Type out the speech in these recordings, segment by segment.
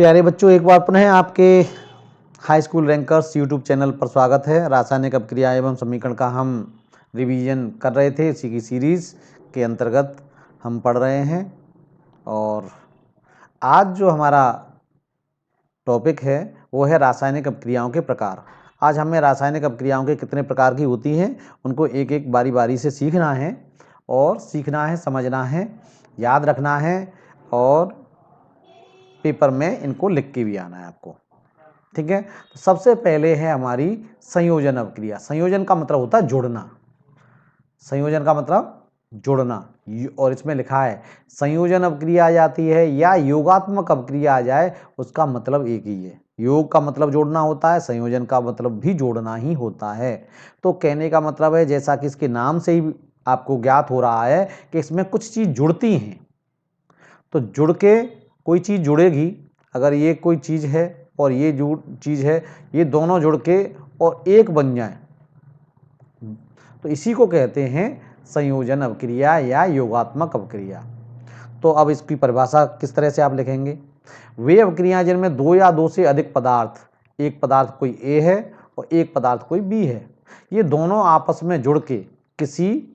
प्यारे बच्चों, एक बार पुनः आपके high school rankers YouTube channel पर स्वागत है। रासायनिक अपक्रिया एवं समीकरण का हम रिवीजन कर रहे थे, इसी की सीरीज़ के अंतर्गत हम पढ़ रहे हैं। और आज जो हमारा टॉपिक है वो है रासायनिक अपक्रियाओं के प्रकार। आज हमें रासायनिक अपक्रियाओं के कितने प्रकार की होती हैं उनको एक एक बारी बारी से सीखना है, और सीखना है, समझना है, याद रखना है, और पेपर में इनको लिख के भी आना है आपको। ठीक है, तो सबसे पहले है हमारी संयोजन अपक्रिया। संयोजन का मतलब होता है जुड़ना। संयोजन का मतलब जुड़ना, और इसमें लिखा है संयोजन अपक्रिया आ जाती है या योगात्मक अपक्रिया आ जाए, उसका मतलब एक ही है। योग का मतलब जोड़ना होता है, संयोजन का मतलब भी जोड़ना ही होता है। तो कहने का मतलब है, जैसा कि इसके नाम से ही आपको ज्ञात हो रहा है कि इसमें कुछ चीज़ जुड़ती हैं। तो जुड़ के कोई चीज़ जुड़ेगी। अगर ये कोई चीज़ है और ये जुड़ चीज़ है, ये दोनों जुड़ के और एक बन जाए, तो इसी को कहते हैं संयोजन अपक्रिया या योगात्मक अपक्रिया। तो अब इसकी परिभाषा किस तरह से आप लिखेंगे? वे अपक्रियाएं जिनमें दो या दो से अधिक पदार्थ, एक पदार्थ कोई ए है और एक पदार्थ कोई बी है, ये दोनों आपस में जुड़ के किसी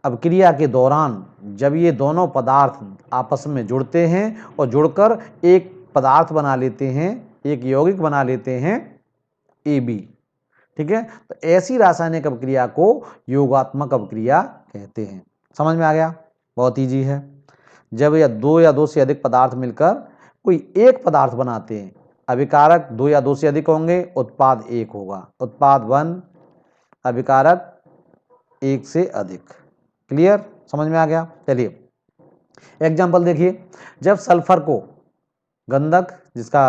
अपक्रिया के दौरान जब ये दोनों पदार्थ आपस में जुड़ते हैं और जुड़कर एक पदार्थ बना लेते हैं, एक यौगिक बना लेते हैं AB। ठीक है, तो ऐसी रासायनिक अपक्रिया को योगात्मक अपक्रिया कहते हैं। समझ में आ गया? बहुत ईजी है। जब या दो से अधिक पदार्थ मिलकर कोई एक पदार्थ बनाते हैं, अभिकारक दो या दो से अधिक होंगे, उत्पाद एक होगा। उत्पाद 1, अभिकारक एक से अधिक। क्लियर? समझ में आ गया? चलिए एग्जाम्पल देखिए। जब सल्फर को, गंधक जिसका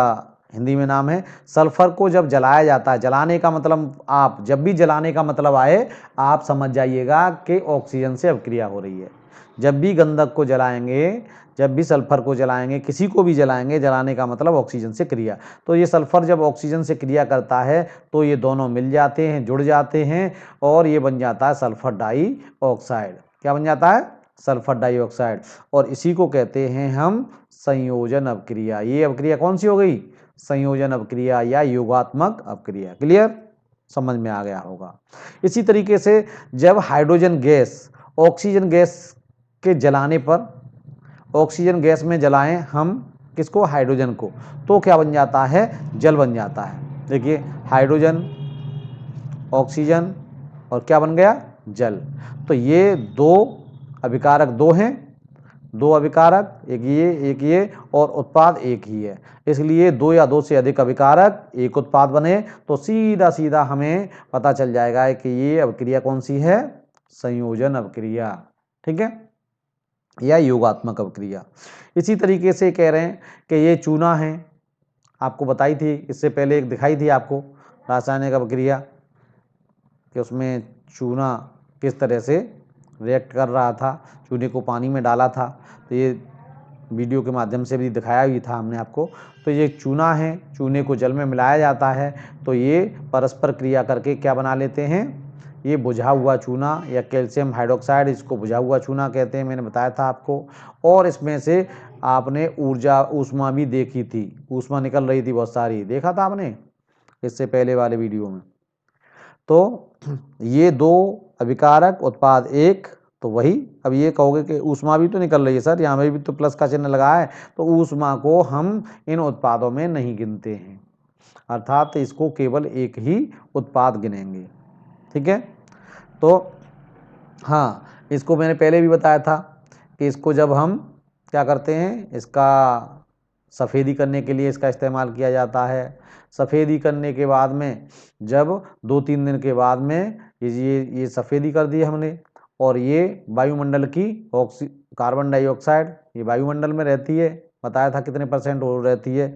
हिंदी में नाम है, सल्फर को जब जलाया जाता है, जलाने का मतलब, आप जब भी जलाने का मतलब आए आप समझ जाइएगा कि ऑक्सीजन से अपक्रिया हो रही है। जब भी गंधक को जलाएंगे, जब भी सल्फर को जलाएंगे, किसी को भी जलाएंगे, जलाने का मतलब ऑक्सीजन से क्रिया। तो ये सल्फर जब ऑक्सीजन से क्रिया करता है तो ये दोनों मिल जाते हैं, जुड़ जाते हैं, और ये बन जाता है सल्फर डाइऑक्साइड। क्या बन जाता है? Sulphur dioxide. और इसी को कहते हैं हम संयोजन अपक्रिया। ये अपक्रिया कौन सी हो गई? संयोजन अपक्रिया या योगात्मक अपक्रिया। क्लियर? समझ में आ गया होगा। इसी तरीके से जब हाइड्रोजन गैस ऑक्सीजन गैस के जलाने पर, ऑक्सीजन गैस में जलाएं हम किसको? हाइड्रोजन को, तो क्या बन जाता है? जल बन जाता है। देखिए, हाइड्रोजन, ऑक्सीजन, और क्या बन गया? जल। तो ये दो अभिकारक दो हैं, दो अभिकारक, एक ये और उत्पाद एक ही है। इसलिए दो या दो से अधिक अभिकारक एक उत्पाद बने तो सीधा सीधा हमें पता चल जाएगा कि ये अपक्रिया कौन सी है? संयोजन अपक्रिया। ठीक है, या योगात्मक अपक्रिया। इसी तरीके से कह रहे हैं कि ये चूना है, आपको बताई थी इससे पहले, एक दिखाई थी आपको रासायनिक अपक्रिया कि उसमें चूना किस तरह से रिएक्ट कर रहा था, चूने को पानी में डाला था, तो ये वीडियो के माध्यम से भी दिखाया भी था हमने आपको। तो ये चूना है, चूने को जल में मिलाया जाता है तो ये परस्पर क्रिया करके क्या बना लेते हैं? ये बुझा हुआ चूना या कैल्शियम हाइड्रोक्साइड, इसको बुझा हुआ चूना कहते हैं, मैंने बताया था आपको। और इसमें से आपने ऊर्जा, ऊष्मा भी देखी थी, ऊष्मा निकल रही थी बहुत सारी, देखा था आपने इससे पहले वाले वीडियो में। तो ये दो अभिकारक, उत्पाद एक, तो वही। अब ये कहोगे कि ऊष्मा भी तो निकल रही है सर, यहाँ में भी तो प्लस का चिन्ह लगा है, तो ऊष्मा को हम इन उत्पादों में नहीं गिनते हैं, अर्थात इसको केवल एक ही उत्पाद गिनेंगे। ठीक है, तो हाँ, इसको मैंने पहले भी बताया था कि इसको जब हम क्या करते हैं, इसका सफ़ेदी करने के लिए इसका इस्तेमाल किया जाता है। सफ़ेदी करने के बाद में जब 2-3 दिन के बाद में ये सफ़ेदी कर दी हमने, और ये वायुमंडल की कार्बन डाइऑक्साइड ये वायुमंडल में रहती है, बताया था कितने % हो रहती है।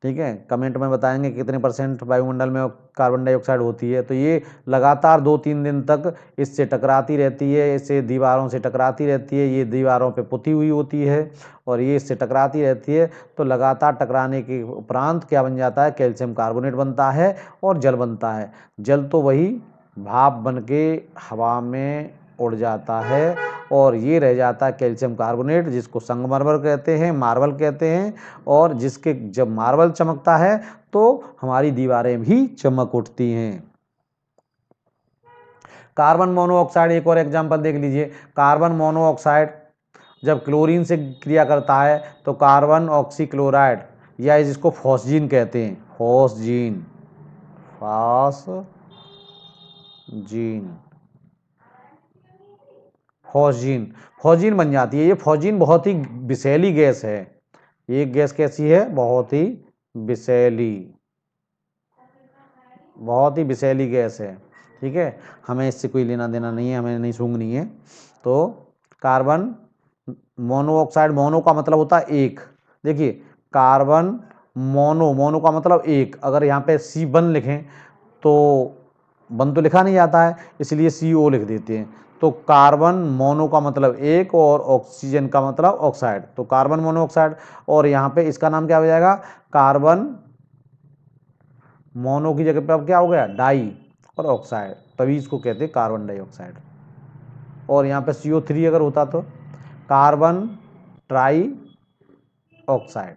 ठीक है, कमेंट में बताएंगे कितने % वायुमंडल में कार्बन डाइऑक्साइड होती है। तो ये लगातार 2-3 दिन तक इससे टकराती रहती है, इससे दीवारों से टकराती रहती है, ये दीवारों पे पुती हुई होती है और ये इससे टकराती रहती है। तो लगातार टकराने के उपरांत क्या बन जाता है? कैल्शियम कार्बोनेट बनता है और जल बनता है। जल तो वही भाप बन के हवा में उड़ जाता है और ये रह जाता है कैल्शियम कार्बोनेट, जिसको संगमरमर कहते हैं, मार्बल कहते हैं। और जिसके जब मार्बल चमकता है तो हमारी दीवारें भी चमक उठती हैं। कार्बन मोनोऑक्साइड एक और एग्जांपल देख लीजिए। कार्बन मोनोऑक्साइड जब क्लोरीन से क्रिया करता है तो कार्बन ऑक्सीक्लोराइड, या जिसको फॉस्जीन कहते हैं, फॉस्जीन, फॉस्जीन फॉस्जीन बन जाती है। ये फॉस्जीन बहुत ही विषैली गैस है। ये गैस कैसी है? बहुत ही विषैली गैस है। ठीक है, हमें इससे कोई लेना देना नहीं है, हमें नहीं सूंघनी है। तो कार्बन मोनोऑक्साइड, मोनो का मतलब होता है एक। देखिए कार्बन मोनो का मतलब एक। अगर यहाँ पे C1 लिखें तो वन तो लिखा नहीं जाता है, इसलिए CO लिख देते हैं। तो कार्बन मोनो का मतलब एक और ऑक्सीजन का मतलब ऑक्साइड, तो कार्बन मोनोऑक्साइड। और यहाँ पे इसका नाम क्या हो जाएगा? कार्बन मोनो की जगह पे अब क्या हो गया? डाई और ऑक्साइड, तभी इसको कहते हैं कार्बन डाइऑक्साइड। और यहाँ पे CO3 अगर होता तो कार्बन ट्राई ऑक्साइड।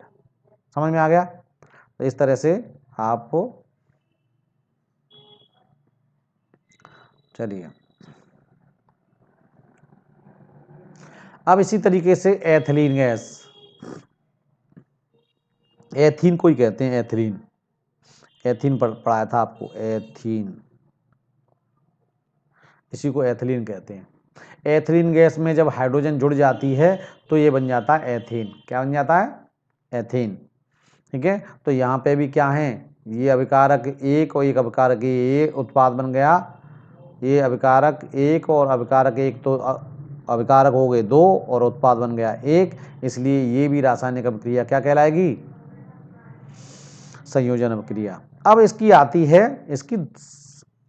समझ में आ गया? तो इस तरह से आपको, चलिए अब इसी तरीके से एथिलीन गैस, एथीन को ही कहते हैं एथिलीन। एथीन पढ़ाया था आपको, एथीन, इसी को एथिलीन कहते हैं। एथिलीन गैस में जब हाइड्रोजन जुड़ जाती है तो ये बन जाता है एथीन। क्या बन जाता है? एथीन। ठीक है, तो यहाँ पे भी क्या है? ये अभिकारक एक और एक अभिकारक, ये उत्पाद बन गया। ये अभिकारक एक और अभिकारक एक, तो अभिकारक हो गए दो और उत्पाद बन गया एक। इसलिए ये भी रासायनिक अभिक्रिया क्या कहलाएगी? संयोजन अभिक्रिया। अब इसकी आती है इसकी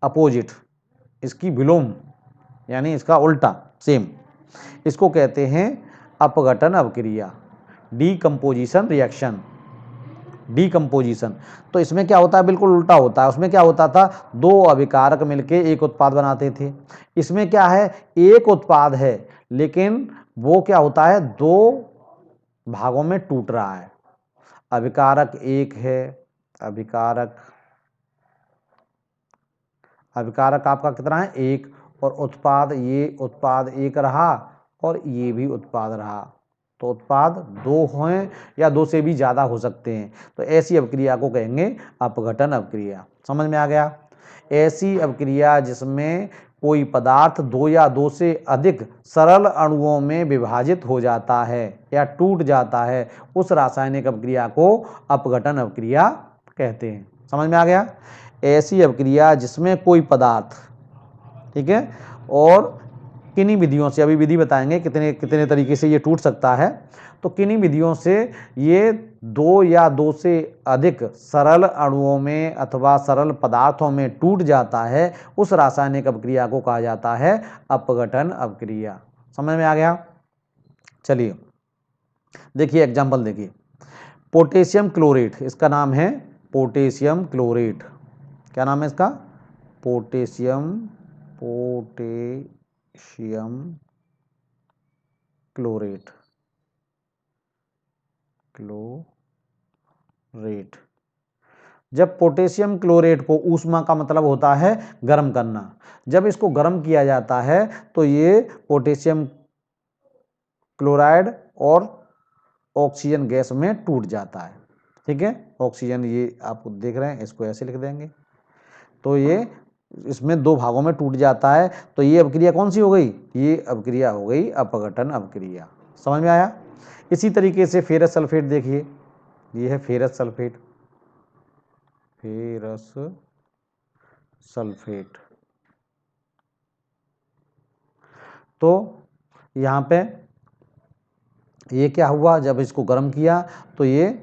अपोजिट, इसकी विलोम, यानी इसका उल्टा, सेम। इसको कहते हैं अपघटन अभिक्रिया, डीकम्पोजिशन रिएक्शन। डीकम्पोजिशन, तो इसमें क्या होता है? बिल्कुल उल्टा होता है। उसमें क्या होता था? दो अभिकारक मिलके एक उत्पाद बनाते थे। इसमें क्या है? एक उत्पाद है लेकिन वो क्या होता है? दो भागों में टूट रहा है। अभिकारक एक है, अभिकारक आपका कितना है? एक। और उत्पाद, ये उत्पाद एक रहा और ये भी उत्पाद रहा। तो उत्पाद दो हैं या दो से भी ज़्यादा हो सकते हैं। तो ऐसी अभिक्रिया को कहेंगे अपघटन अभिक्रिया। समझ में आ गया? ऐसी अभिक्रिया जिसमें कोई पदार्थ दो या दो से अधिक सरल अणुओं में विभाजित हो जाता है या टूट जाता है, उस रासायनिक अभिक्रिया को अपघटन अभिक्रिया कहते हैं। समझ में आ गया? ऐसी अभिक्रिया जिसमें कोई पदार्थ, ठीक है, और किन्हीं विधियों से, अभी विधि बताएंगे कितने तरीके से ये टूट सकता है। तो किन्हीं विधियों से ये दो या दो से अधिक सरल अणुओं में अथवा सरल पदार्थों में टूट जाता है, उस रासायनिक अभिक्रिया को कहा जाता है अपघटन अभिक्रिया। समझ में आ गया? चलिए देखिए एग्जाम्पल देखिए। पोटेशियम क्लोरेट, इसका नाम है पोटेशियम क्लोरेट। क्या नाम है इसका? Potassium chlorate. जब पोटेशियम क्लोरेट को, ऊष्मा का मतलब होता है गर्म करना, जब इसको गर्म किया जाता है तो ये पोटेशियम क्लोराइड और ऑक्सीजन गैस में टूट जाता है। ठीक है, ऑक्सीजन ये आप देख रहे हैं, इसको ऐसे लिख देंगे। तो ये इसमें दो भागों में टूट जाता है। तो ये अभिक्रिया कौन सी हो गई? ये अभिक्रिया हो गई अपघटन अभिक्रिया। समझ में आया? इसी तरीके से फेरस सल्फेट देखिए, ये है फेरस सल्फेट। तो यहाँ पे ये क्या हुआ? जब इसको गर्म किया तो ये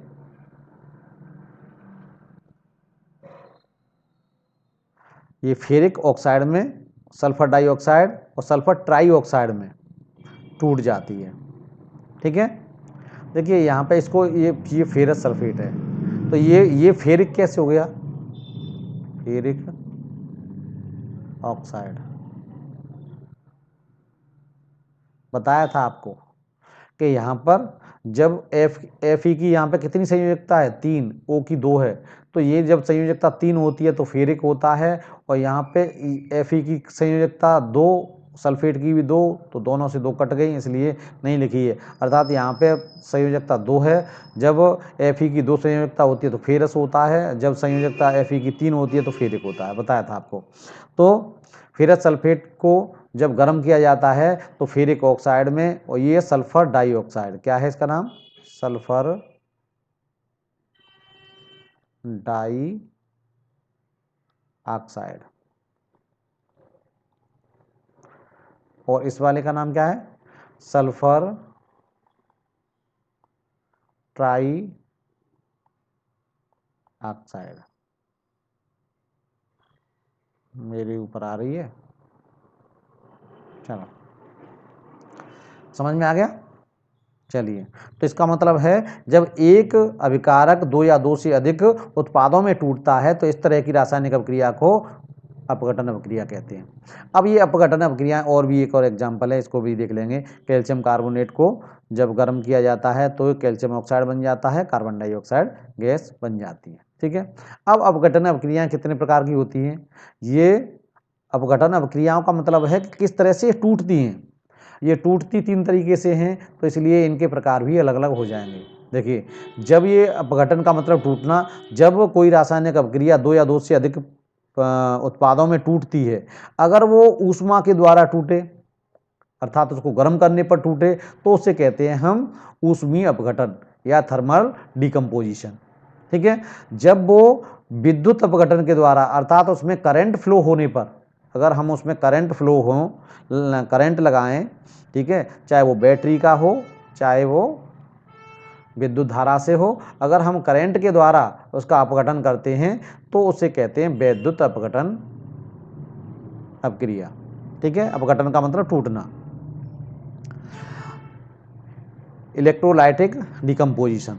फेरिक ऑक्साइड में सल्फर डाइऑक्साइड और सल्फर ट्राइऑक्साइड में टूट जाती है। ठीक है, देखिए यहाँ पे इसको ये फेरस सल्फेट है, तो ये फेरिक कैसे हो गया? फेरिक ऑक्साइड बताया था आपको कि यहाँ पर जब Fe की यहाँ पे कितनी संयोजकता है 3, O की 2 है, तो ये जब संयोजकता 3 होती है तो फेरिक होता है, और यहाँ पे Fe की संयोजकता 2, सल्फेट की भी 2, तो दोनों से 2 कट गई इसलिए नहीं लिखी है, अर्थात यहाँ पे संयोजकता 2 है। जब Fe की 2 संयोजकता होती है तो फेरस होता है, जब संयोजकता Fe की 3 होती है तो फेरिक होता है, बताया था आपको। तो फेरस सल्फेट को जब गर्म किया जाता है तो फेरिक ऑक्साइड में, और ये सल्फर डाइऑक्साइड, क्या है इसका नाम, सल्फर डाई ऑक्साइड, और इस वाले का नाम क्या है, सल्फर ट्राई ऑक्साइड। मेरे ऊपर आ रही है, चलो समझ में आ गया। चलिए, तो इसका मतलब है जब एक अभिकारक 2 या 2 से अधिक उत्पादों में टूटता है तो इस तरह की रासायनिक अभिक्रिया को अपघटन अभिक्रिया कहते हैं। अब ये अपघटन अभिक्रिया और भी एक और एग्जाम्पल है, इसको भी देख लेंगे। कैल्शियम कार्बोनेट को जब गर्म किया जाता है तो कैल्शियम ऑक्साइड बन जाता है, कार्बन डाइऑक्साइड गैस बन जाती है, ठीक है। अब अपघटन अभिक्रियाएं कितने प्रकार की होती हैं, ये अपघटन अभिक्रियाओं का मतलब है कि किस तरह से टूटती हैं। ये टूटती 3 तरीके से हैं, तो इसलिए इनके प्रकार भी अलग अलग हो जाएंगे। देखिए, जब ये अपघटन का मतलब टूटना, जब कोई रासायनिक अभिक्रिया 2 या 2 से अधिक उत्पादों में टूटती है, अगर वो ऊष्मा के द्वारा टूटे, अर्थात उसको गर्म करने पर टूटे, तो उसे कहते हैं हम ऊष्मीय अपघटन या थर्मल डिकम्पोजिशन, ठीक है। जब वो विद्युत अपघटन के द्वारा, अर्थात उसमें करंट फ्लो होने पर, अगर हम उसमें करंट फ्लो हो, करंट लगाएं, ठीक है, चाहे वो बैटरी का हो चाहे वो विद्युत धारा से हो, अगर हम करंट के द्वारा उसका अपघटन करते हैं तो उसे कहते हैं वैद्युत अपघटन अपक्रिया, ठीक है। अपघटन का मतलब टूटना। इलेक्ट्रोलाइटिक डिकम्पोजिशन,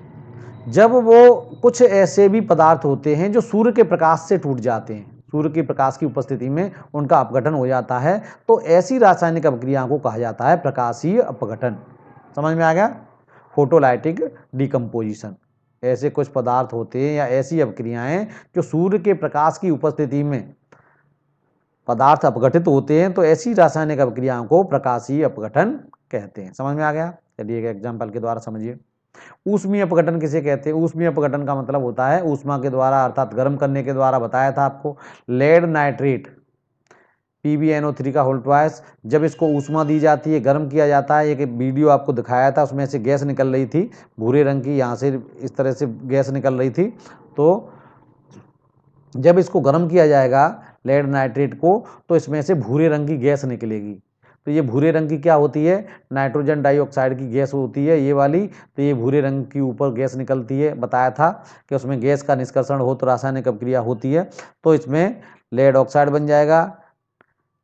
जब वो कुछ ऐसे भी पदार्थ होते हैं जो सूर्य के प्रकाश से टूट जाते हैं, सूर्य के प्रकाश की उपस्थिति में उनका अपघटन हो जाता है, तो ऐसी रासायनिक अपक्रिया को कहा जाता है प्रकाशीय अपघटन। समझ में आ गया, फोटोलाइटिक डिकम्पोजिशन। ऐसे कुछ पदार्थ होते हैं या ऐसी अपक्रियाएं जो सूर्य के प्रकाश की उपस्थिति में पदार्थ अपघटित होते हैं, तो ऐसी रासायनिक अपक्रियाओं को प्रकाशीय अपघटन कहते हैं। समझ में आ गया। चलिए एक एग्जाम्पल के द्वारा समझिए। ऊष्मीय अपघटन किसे कहते हैं, ऊष्मीय अपघटन का मतलब होता है ऊष्मा के द्वारा, अर्थात गर्म करने के द्वारा। बताया था आपको, लेड नाइट्रेट PbNO3 का होल ट्वाइस, जब इसको ऊष्मा दी जाती है, गर्म किया जाता है, एक वीडियो आपको दिखाया था, उसमें से गैस निकल रही थी भूरे रंग की, यहाँ से इस तरह से गैस निकल रही थी। तो जब इसको गर्म किया जाएगा लेड नाइट्रेट को, तो इसमें से भूरे रंग की गैस निकलेगी। तो ये भूरे रंग की क्या होती है, नाइट्रोजन डाइऑक्साइड की गैस होती है ये वाली। तो ये भूरे रंग की ऊपर गैस निकलती है। बताया था कि उसमें गैस का निष्कर्षण हो तो रासायनिक अपक्रिया होती है, तो इसमें लेड ऑक्साइड बन जाएगा,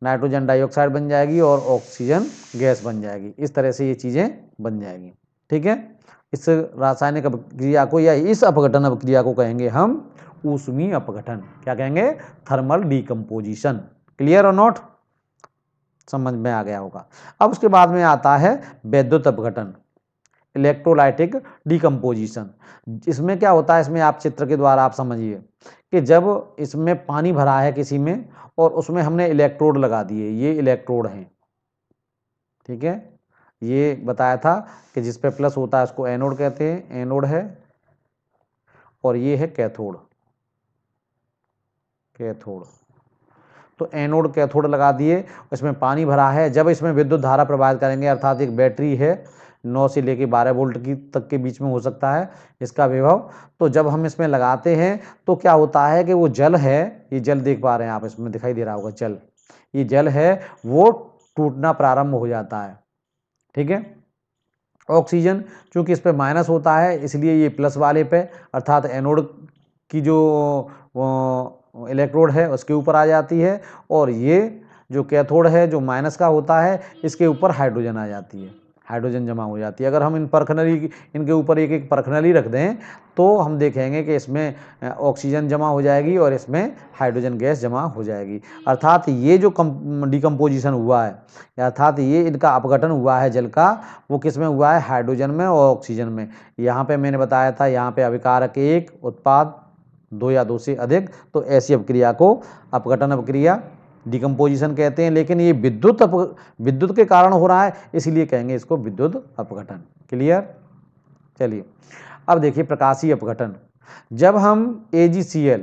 नाइट्रोजन डाइऑक्साइड बन जाएगी और ऑक्सीजन गैस बन जाएगी। इस तरह से ये चीज़ें बन जाएगी, ठीक है। इस रासायनिक अपक्रिया को या इस अपघटन अपक्रिया को कहेंगे हम ऊष्मीय अपघटन। क्या कहेंगे, थर्मल डिकम्पोजिशन। क्लियर और नॉट, समझ में आ गया होगा। अब उसके बाद में आता है वैद्युत अपघटन, इलेक्ट्रोलाइटिक डिकम्पोजिशन। इसमें क्या होता है, इसमें आप चित्र के द्वारा आप समझिए कि जब इसमें पानी भरा है किसी में और उसमें हमने इलेक्ट्रोड लगा दिए, ये इलेक्ट्रोड हैं, ठीक है। ये बताया था कि जिस पे प्लस होता है उसको एनोड कहते हैं, एनोड है, और ये है कैथोड, कैथोड। तो एनोड कैथोड लगा दिए, इसमें पानी भरा है। जब इसमें विद्युत धारा प्रवाहित करेंगे, अर्थात एक बैटरी है 9 से लेकर 12 वोल्ट की तक के बीच में हो सकता है इसका विभव, तो जब हम इसमें लगाते हैं तो क्या होता है कि वो जल है, ये जल देख पा रहे हैं आप, इसमें दिखाई दे रहा होगा जल, ये जल है वो टूटना प्रारंभ हो जाता है, ठीक है। ऑक्सीजन चूंकि इस पर माइनस होता है इसलिए ये प्लस वाले पे, अर्थात एनोड की जो इलेक्ट्रोड है उसके ऊपर आ जाती है, और ये जो कैथोड है जो माइनस का होता है इसके ऊपर हाइड्रोजन आ जाती है। हाइड्रोजन जमा हो जाती है। अगर हम इन परखनली इनके ऊपर एक एक परखनली रख दें तो हम देखेंगे कि इसमें ऑक्सीजन जमा हो जाएगी और इसमें हाइड्रोजन गैस जमा हो जाएगी। अर्थात ये जो डिकम्पोजिशन हुआ है, अर्थात ये इनका अपघटन हुआ है जल का, वो किस में हुआ है? हाइड्रोजन में और ऑक्सीजन में। यहाँ पे मैंने बताया था, यहाँ पे अभिकारक 1, उत्पाद 2 या 2 से अधिक, तो ऐसी अपक्रिया को अपघटन अपक्रिया, डिकम्पोजिशन कहते हैं। लेकिन ये विद्युत के कारण हो रहा है, इसलिए कहेंगे इसको विद्युत अपघटन। क्लियर? चलिए अब देखिए प्रकाशीय अपघटन। जब हम AgCl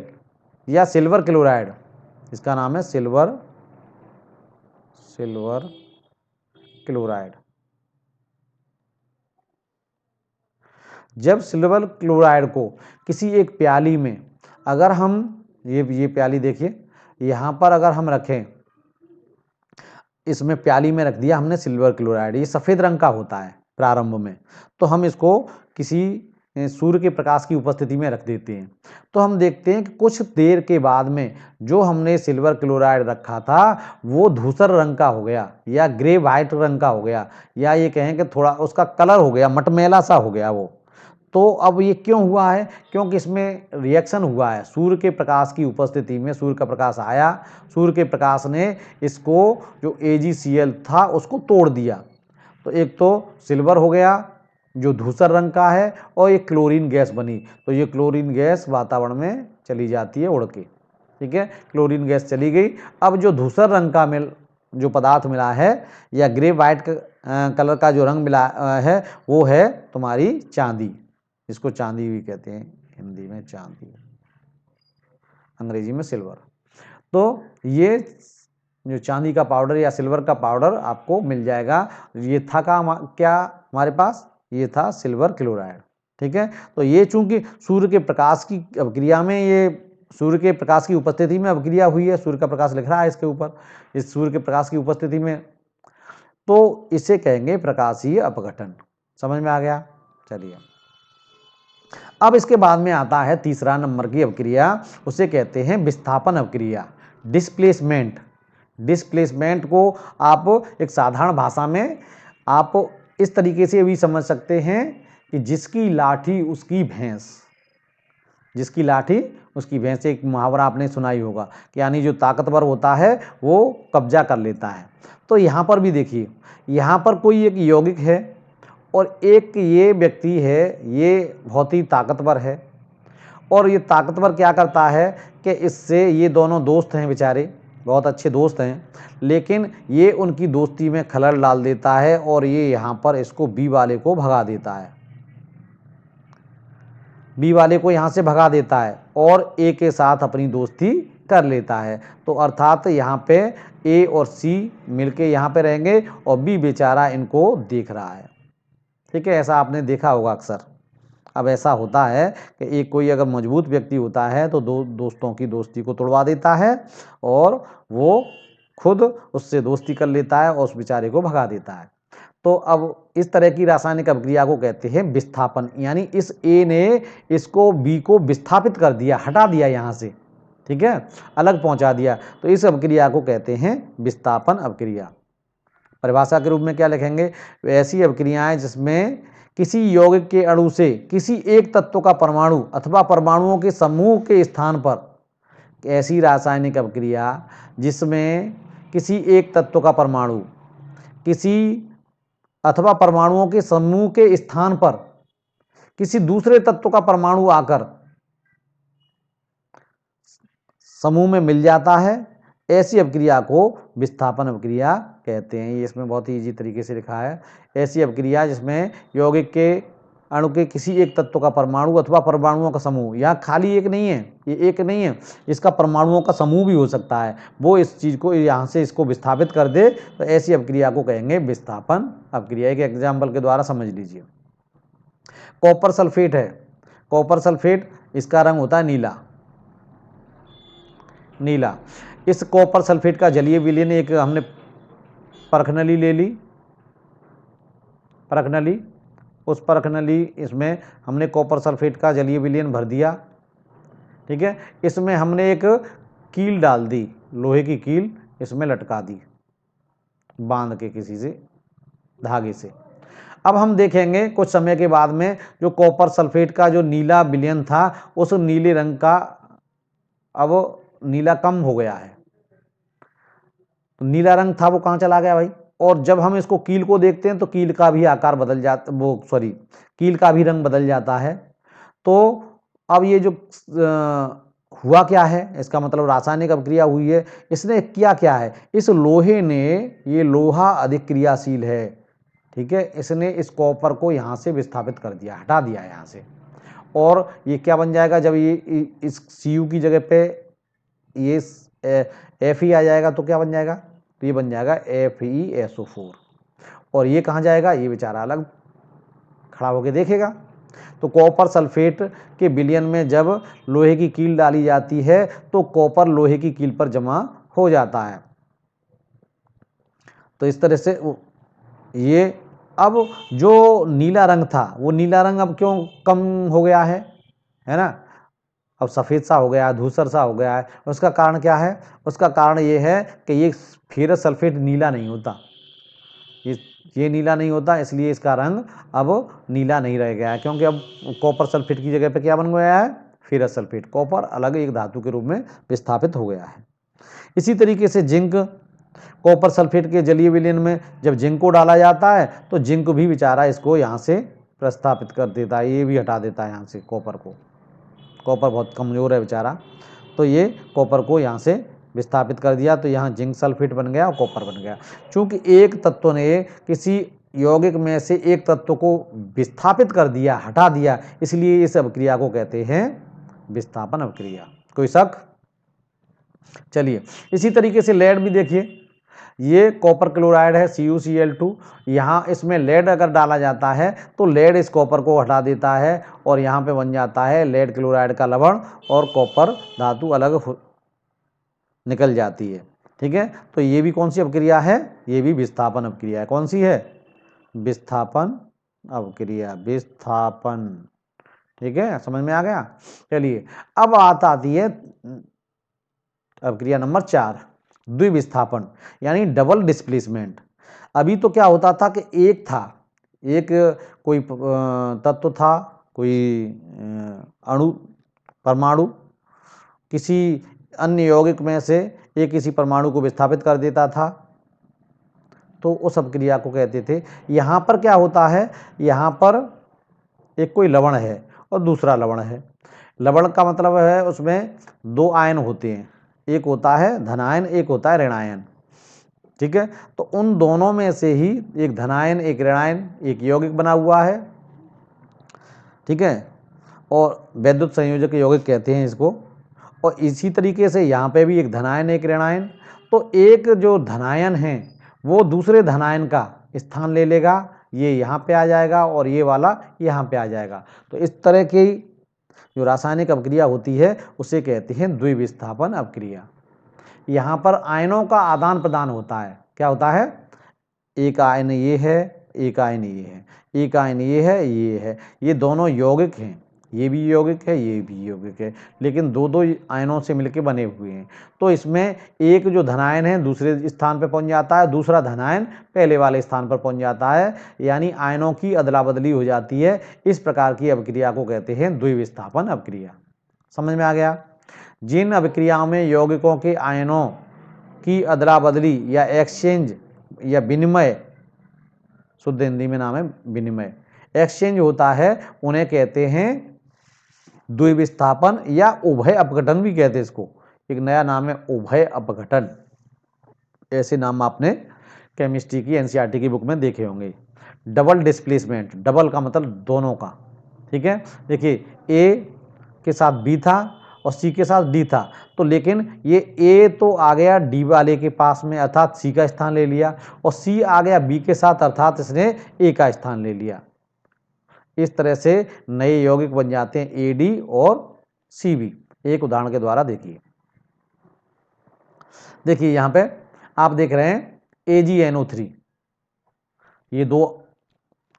या सिल्वर क्लोराइड, इसका नाम है सिल्वर क्लोराइड, जब सिल्वर क्लोराइड को किसी एक प्याली में अगर हम ये प्याली देखिए, यहाँ पर अगर हम रखें, इसमें प्याली में रख दिया हमने सिल्वर क्लोराइड, ये सफ़ेद रंग का होता है प्रारंभ में, तो हम इसको किसी सूर्य के प्रकाश की उपस्थिति में रख देते हैं। तो हम देखते हैं कि कुछ देर के बाद में जो हमने सिल्वर क्लोराइड रखा था वो धूसर रंग का हो गया या ग्रे वाइट रंग का हो गया, या ये कहें कि थोड़ा उसका कलर हो गया, मटमैला सा हो गया वो। तो अब ये क्यों हुआ है? क्योंकि इसमें रिएक्शन हुआ है सूर्य के प्रकाश की उपस्थिति में। सूर्य का प्रकाश आया, सूर्य के प्रकाश ने इसको जो AgCl था उसको तोड़ दिया, तो एक तो सिल्वर हो गया जो धूसर रंग का है, और एक क्लोरीन गैस बनी। तो ये क्लोरीन गैस वातावरण में चली जाती है उड़ के, ठीक है, क्लोरीन गैस चली गई। अब जो धूसर रंग का जो पदार्थ मिला है या ग्रे वाइट कलर का जो रंग मिला है वो है तुम्हारी चांदी, इसको चांदी भी कहते हैं, हिंदी में चांदी, अंग्रेजी में सिल्वर। तो ये जो चांदी का पाउडर या सिल्वर का पाउडर आपको मिल जाएगा। ये था क्या हमारे पास? ये था सिल्वर क्लोराइड, ठीक है। तो ये चूंकि सूर्य के प्रकाश की अभिक्रिया में, ये सूर्य के प्रकाश की उपस्थिति में अभिक्रिया हुई है, सूर्य का प्रकाश लिख रहा है इसके ऊपर, इस सूर्य के प्रकाश की उपस्थिति में, तो इसे कहेंगे प्रकाशीय अपघटन। समझ में आ गया? चलिए अब इसके बाद में आता है तीसरा नंबर की अपक्रिया, उसे कहते हैं विस्थापन अपक्रिया, डिस्प्लेसमेंट। डिस्प्लेसमेंट को आप एक साधारण भाषा में आप इस तरीके से भी समझ सकते हैं कि जिसकी लाठी उसकी भैंस, जिसकी लाठी उसकी भैंस, एक मुहावरा आपने सुना ही होगा कि यानी जो ताकतवर होता है वो कब्जा कर लेता है। तो यहाँ पर भी देखिए, यहाँ पर कोई एक यौगिक है और एक ये व्यक्ति है, ये बहुत ही ताकतवर है, और ये ताकतवर क्या करता है कि इससे, ये दोनों दोस्त हैं बेचारे, बहुत अच्छे दोस्त हैं, लेकिन ये उनकी दोस्ती में खलल डाल देता है और ये यहाँ पर इसको बी वाले को भगा देता है, बी वाले को यहाँ से भगा देता है और ए के साथ अपनी दोस्ती कर लेता है। तो अर्थात यहाँ पे ए और सी मिलके यहाँ पे रहेंगे और बी बेचारा इनको देख रहा है, ठीक है। ऐसा आपने देखा होगा अक्सर। अब ऐसा होता है कि एक कोई अगर मजबूत व्यक्ति होता है तो दो दोस्तों की दोस्ती को तोड़वा देता है और वो खुद उससे दोस्ती कर लेता है और उस बेचारे को भगा देता है। तो अब इस तरह की रासायनिक अभिक्रिया को कहते हैं विस्थापन, यानी इस ए ने इसको बी को विस्थापित कर दिया, हटा दिया यहाँ से, ठीक है, अलग पहुँचा दिया। तो इस अभिक्रिया को कहते हैं विस्थापन अभिक्रिया। परिभाषा के रूप में क्या लिखेंगे? ऐसी अभिक्रियाएं जिसमें किसी यौगिक के अणु से किसी एक तत्व का परमाणु अथवा परमाणुओं के समूह के स्थान पर, ऐसी रासायनिक अभिक्रिया जिसमें किसी एक तत्व का परमाणु किसी अथवा परमाणुओं के समूह के स्थान पर किसी दूसरे तत्व का परमाणु आकर समूह में मिल जाता है, ऐसी अभिक्रिया को विस्थापन अभिक्रिया कहते हैं। ये इसमें बहुत ही इजी तरीके से लिखा है। ऐसी अभिक्रिया जिसमें यौगिक के अणु के किसी एक तत्व का परमाणु अथवा परमाणुओं का समूह, यहाँ खाली एक नहीं है, ये एक नहीं है, इसका परमाणुओं का समूह भी हो सकता है, वो इस चीज़ को यहाँ से इसको विस्थापित कर दे, तो ऐसी अभिक्रिया को कहेंगे विस्थापन अभिक्रिया। एक एग्जाम्पल के द्वारा समझ लीजिए, कॉपर सल्फेट है, कॉपर सल्फेट, इसका रंग होता है नीला, नीला। इस कॉपर सल्फेट का जलीय विलयन, एक हमने परखनली ले ली, परखनली, उस परखनली इसमें हमने कॉपर सल्फेट का जलीय विलयन भर दिया, ठीक है। इसमें हमने एक कील डाल दी, लोहे की कील इसमें लटका दी बांध के किसी से धागे से। अब हम देखेंगे कुछ समय के बाद में जो कॉपर सल्फेट का जो नीला विलयन था उस नीले रंग का अब नीला कम हो गया है। तो नीला रंग था वो कहाँ चला गया भाई? और जब हम इसको कील को देखते हैं तो कील का भी आकार बदल जाता, वो सॉरी कील का भी रंग बदल जाता है। तो अब ये जो हुआ क्या है, इसका मतलब रासायनिक अभिक्रिया हुई है। इसने किया क्या है, इस लोहे ने, ये लोहा अधिक क्रियाशील है, ठीक है, इसने इस कॉपर को यहाँ से विस्थापित कर दिया, हटा दिया यहाँ से। और ये क्या बन जाएगा, जब ये इस Cu की जगह पे ये Fe आ जाएगा तो क्या बन जाएगा, तो ये बन जाएगा FeSO4। और ये कहाँ जाएगा, ये बेचारा अलग खड़ा होकर देखेगा। तो कॉपर सल्फेट के विलयन में जब लोहे की कील डाली जाती है तो कॉपर लोहे की कील पर जमा हो जाता है। तो इस तरह से ये अब जो नीला रंग था वो नीला रंग अब क्यों कम हो गया है ना, अब सफ़ेद सा हो गया, धूसर सा हो गया है। उसका कारण क्या है, उसका कारण ये है कि ये फेरस सल्फेट नीला नहीं होता, ये नीला नहीं होता, इसलिए इसका रंग अब नीला नहीं रह गया है, क्योंकि अब कॉपर सल्फेट की जगह पे क्या बन गया है, फेरस सल्फेट। कॉपर अलग एक धातु के रूप में विस्थापित हो गया है। इसी तरीके से जिंक, कॉपर सल्फेट के जलीय विलयन में जब जिंक को डाला जाता है तो जिंक भी बेचारा इसको यहाँ से प्रस्थापित कर देता है, ये भी हटा देता है यहाँ से कॉपर को। कॉपर बहुत कमज़ोर है बेचारा, तो ये कॉपर को यहाँ से विस्थापित कर दिया, तो यहाँ जिंक सल्फेट बन गया और कॉपर बन गया। चूंकि एक तत्व ने किसी यौगिक में से एक तत्व को विस्थापित कर दिया, हटा दिया, इसलिए इस अभिक्रिया को कहते हैं विस्थापन अभिक्रिया। कोई शक? चलिए, इसी तरीके से लेड भी देखिए, ये कॉपर क्लोराइड है CuCl2, यहाँ इसमें लेड अगर डाला जाता है तो लेड इस कॉपर को हटा देता है और यहाँ पे बन जाता है लेड क्लोराइड का लवण और कॉपर धातु अलग निकल जाती है, ठीक है। तो ये भी कौन सी अभिक्रिया है, ये भी विस्थापन अभिक्रिया है। कौन सी है, विस्थापन अभिक्रिया, विस्थापन, ठीक है, समझ में आ गया। चलिए, अब आती है अभिक्रिया नंबर 4, द्विविस्थापन यानी डबल डिस्प्लेसमेंट। अभी तो क्या होता था कि एक था, एक कोई तत्व था, कोई अणु, परमाणु किसी अन्य यौगिक में से एक किसी परमाणु को विस्थापित कर देता था, तो उस अभिक्रिया को कहते थे। यहाँ पर क्या होता है, यहाँ पर एक कोई लवण है और दूसरा लवण है। लवण का मतलब है उसमें दो आयन होते हैं, एक होता है धनायन, एक होता है ऋणायन, ठीक है। तो उन दोनों में से ही एक धनायन एक ऋणायन एक यौगिक बना हुआ है, ठीक है, और वैद्युत संयोजक यौगिक कहते हैं इसको। और इसी तरीके से यहाँ पे भी एक धनायन एक ऋणायन, तो एक जो धनायन है वो दूसरे धनायन का स्थान ले लेगा, ये यहाँ पे आ जाएगा और ये वाला यहाँ पे आ जाएगा। तो इस तरह की जो रासायनिक अभिक्रिया होती है उसे कहते हैं द्विविस्थापन अभिक्रिया। यहाँ पर आयनों का आदान प्रदान होता है। क्या होता है, एक आयन ये है, एक आयन ये है, एक आयन ये है, ये है, ये दोनों यौगिक हैं, ये भी यौगिक है, ये भी यौगिक है, लेकिन दो दो आयनों से मिलकर बने हुए हैं। तो इसमें एक जो धनायन है दूसरे स्थान पर पहुंच जाता है, दूसरा धनायन पहले वाले स्थान पर पहुंच जाता है, यानी आयनों की अदला बदली हो जाती है। इस प्रकार की अभिक्रिया को कहते हैं द्विविस्थापन अभिक्रिया। समझ में आ गया। जिन अभिक्रियाओं में यौगिकों के आयनों की अदला बदली या एक्सचेंज या विनिमय, शुद्ध हिंदी में नाम है विनिमय, एक्सचेंज होता है, उन्हें कहते हैं द्विविस्थापन या उभय अपघटन भी कहते हैं इसको। एक नया नाम है उभय अपघटन, ऐसे नाम आपने केमिस्ट्री की एनसीईआरटी की बुक में देखे होंगे। डबल डिस्प्लेसमेंट, डबल का मतलब दोनों का, ठीक है। देखिए, ए के साथ बी था और सी के साथ डी था, तो लेकिन ये ए तो आ गया डी वाले के पास में अर्थात सी का स्थान ले लिया, और सी आ गया बी के साथ अर्थात इसने ए का स्थान ले लिया। इस तरह से नए यौगिक बन जाते हैं ए डी और सी बी। एक उदाहरण के द्वारा देखिए, देखिए यहाँ पे आप देख रहे हैं AgNO3, ये दो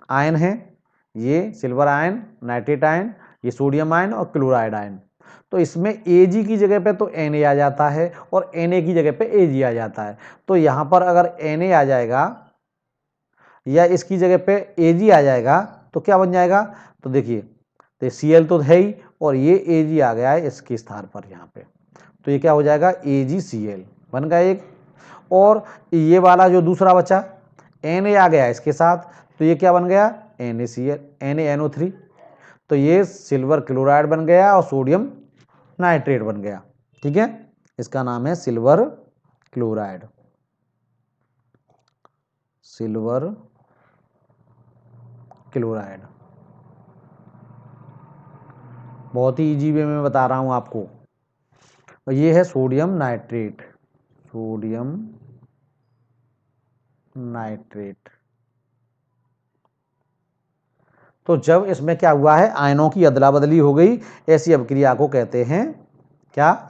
आयन हैं, ये सिल्वर आयन, नाइट्रेट आयन, ये सोडियम आयन और क्लोराइड आयन। तो इसमें Ag की जगह पे तो Na आ जाता है और Na की जगह पे Ag आ जाता है। तो यहाँ पर अगर Na आ जाएगा या इसकी जगह पे Ag आ जाएगा तो क्या बन जाएगा, तो देखिए तो Cl तो है ही और ये Ag आ गया है इसके स्थान पर यहाँ पे, तो ये क्या हो जाएगा AgCl बन गया एक। और ये वाला जो दूसरा बचा Na आ गया इसके साथ, तो ये क्या बन गया NaCl NaNO3, तो ये सिल्वर क्लोराइड बन गया और सोडियम नाइट्रेट बन गया। ठीक है, इसका नाम है सिल्वर क्लोराइड, सिल्वर क्लोराइड। बहुत ही इजी वे में बता रहा हूं आपको। और ये है सोडियम नाइट्रेट, सोडियम नाइट्रेट। तो जब इसमें क्या हुआ है, आयनों की अदला बदली हो गई, ऐसी अभिक्रिया को कहते हैं क्या,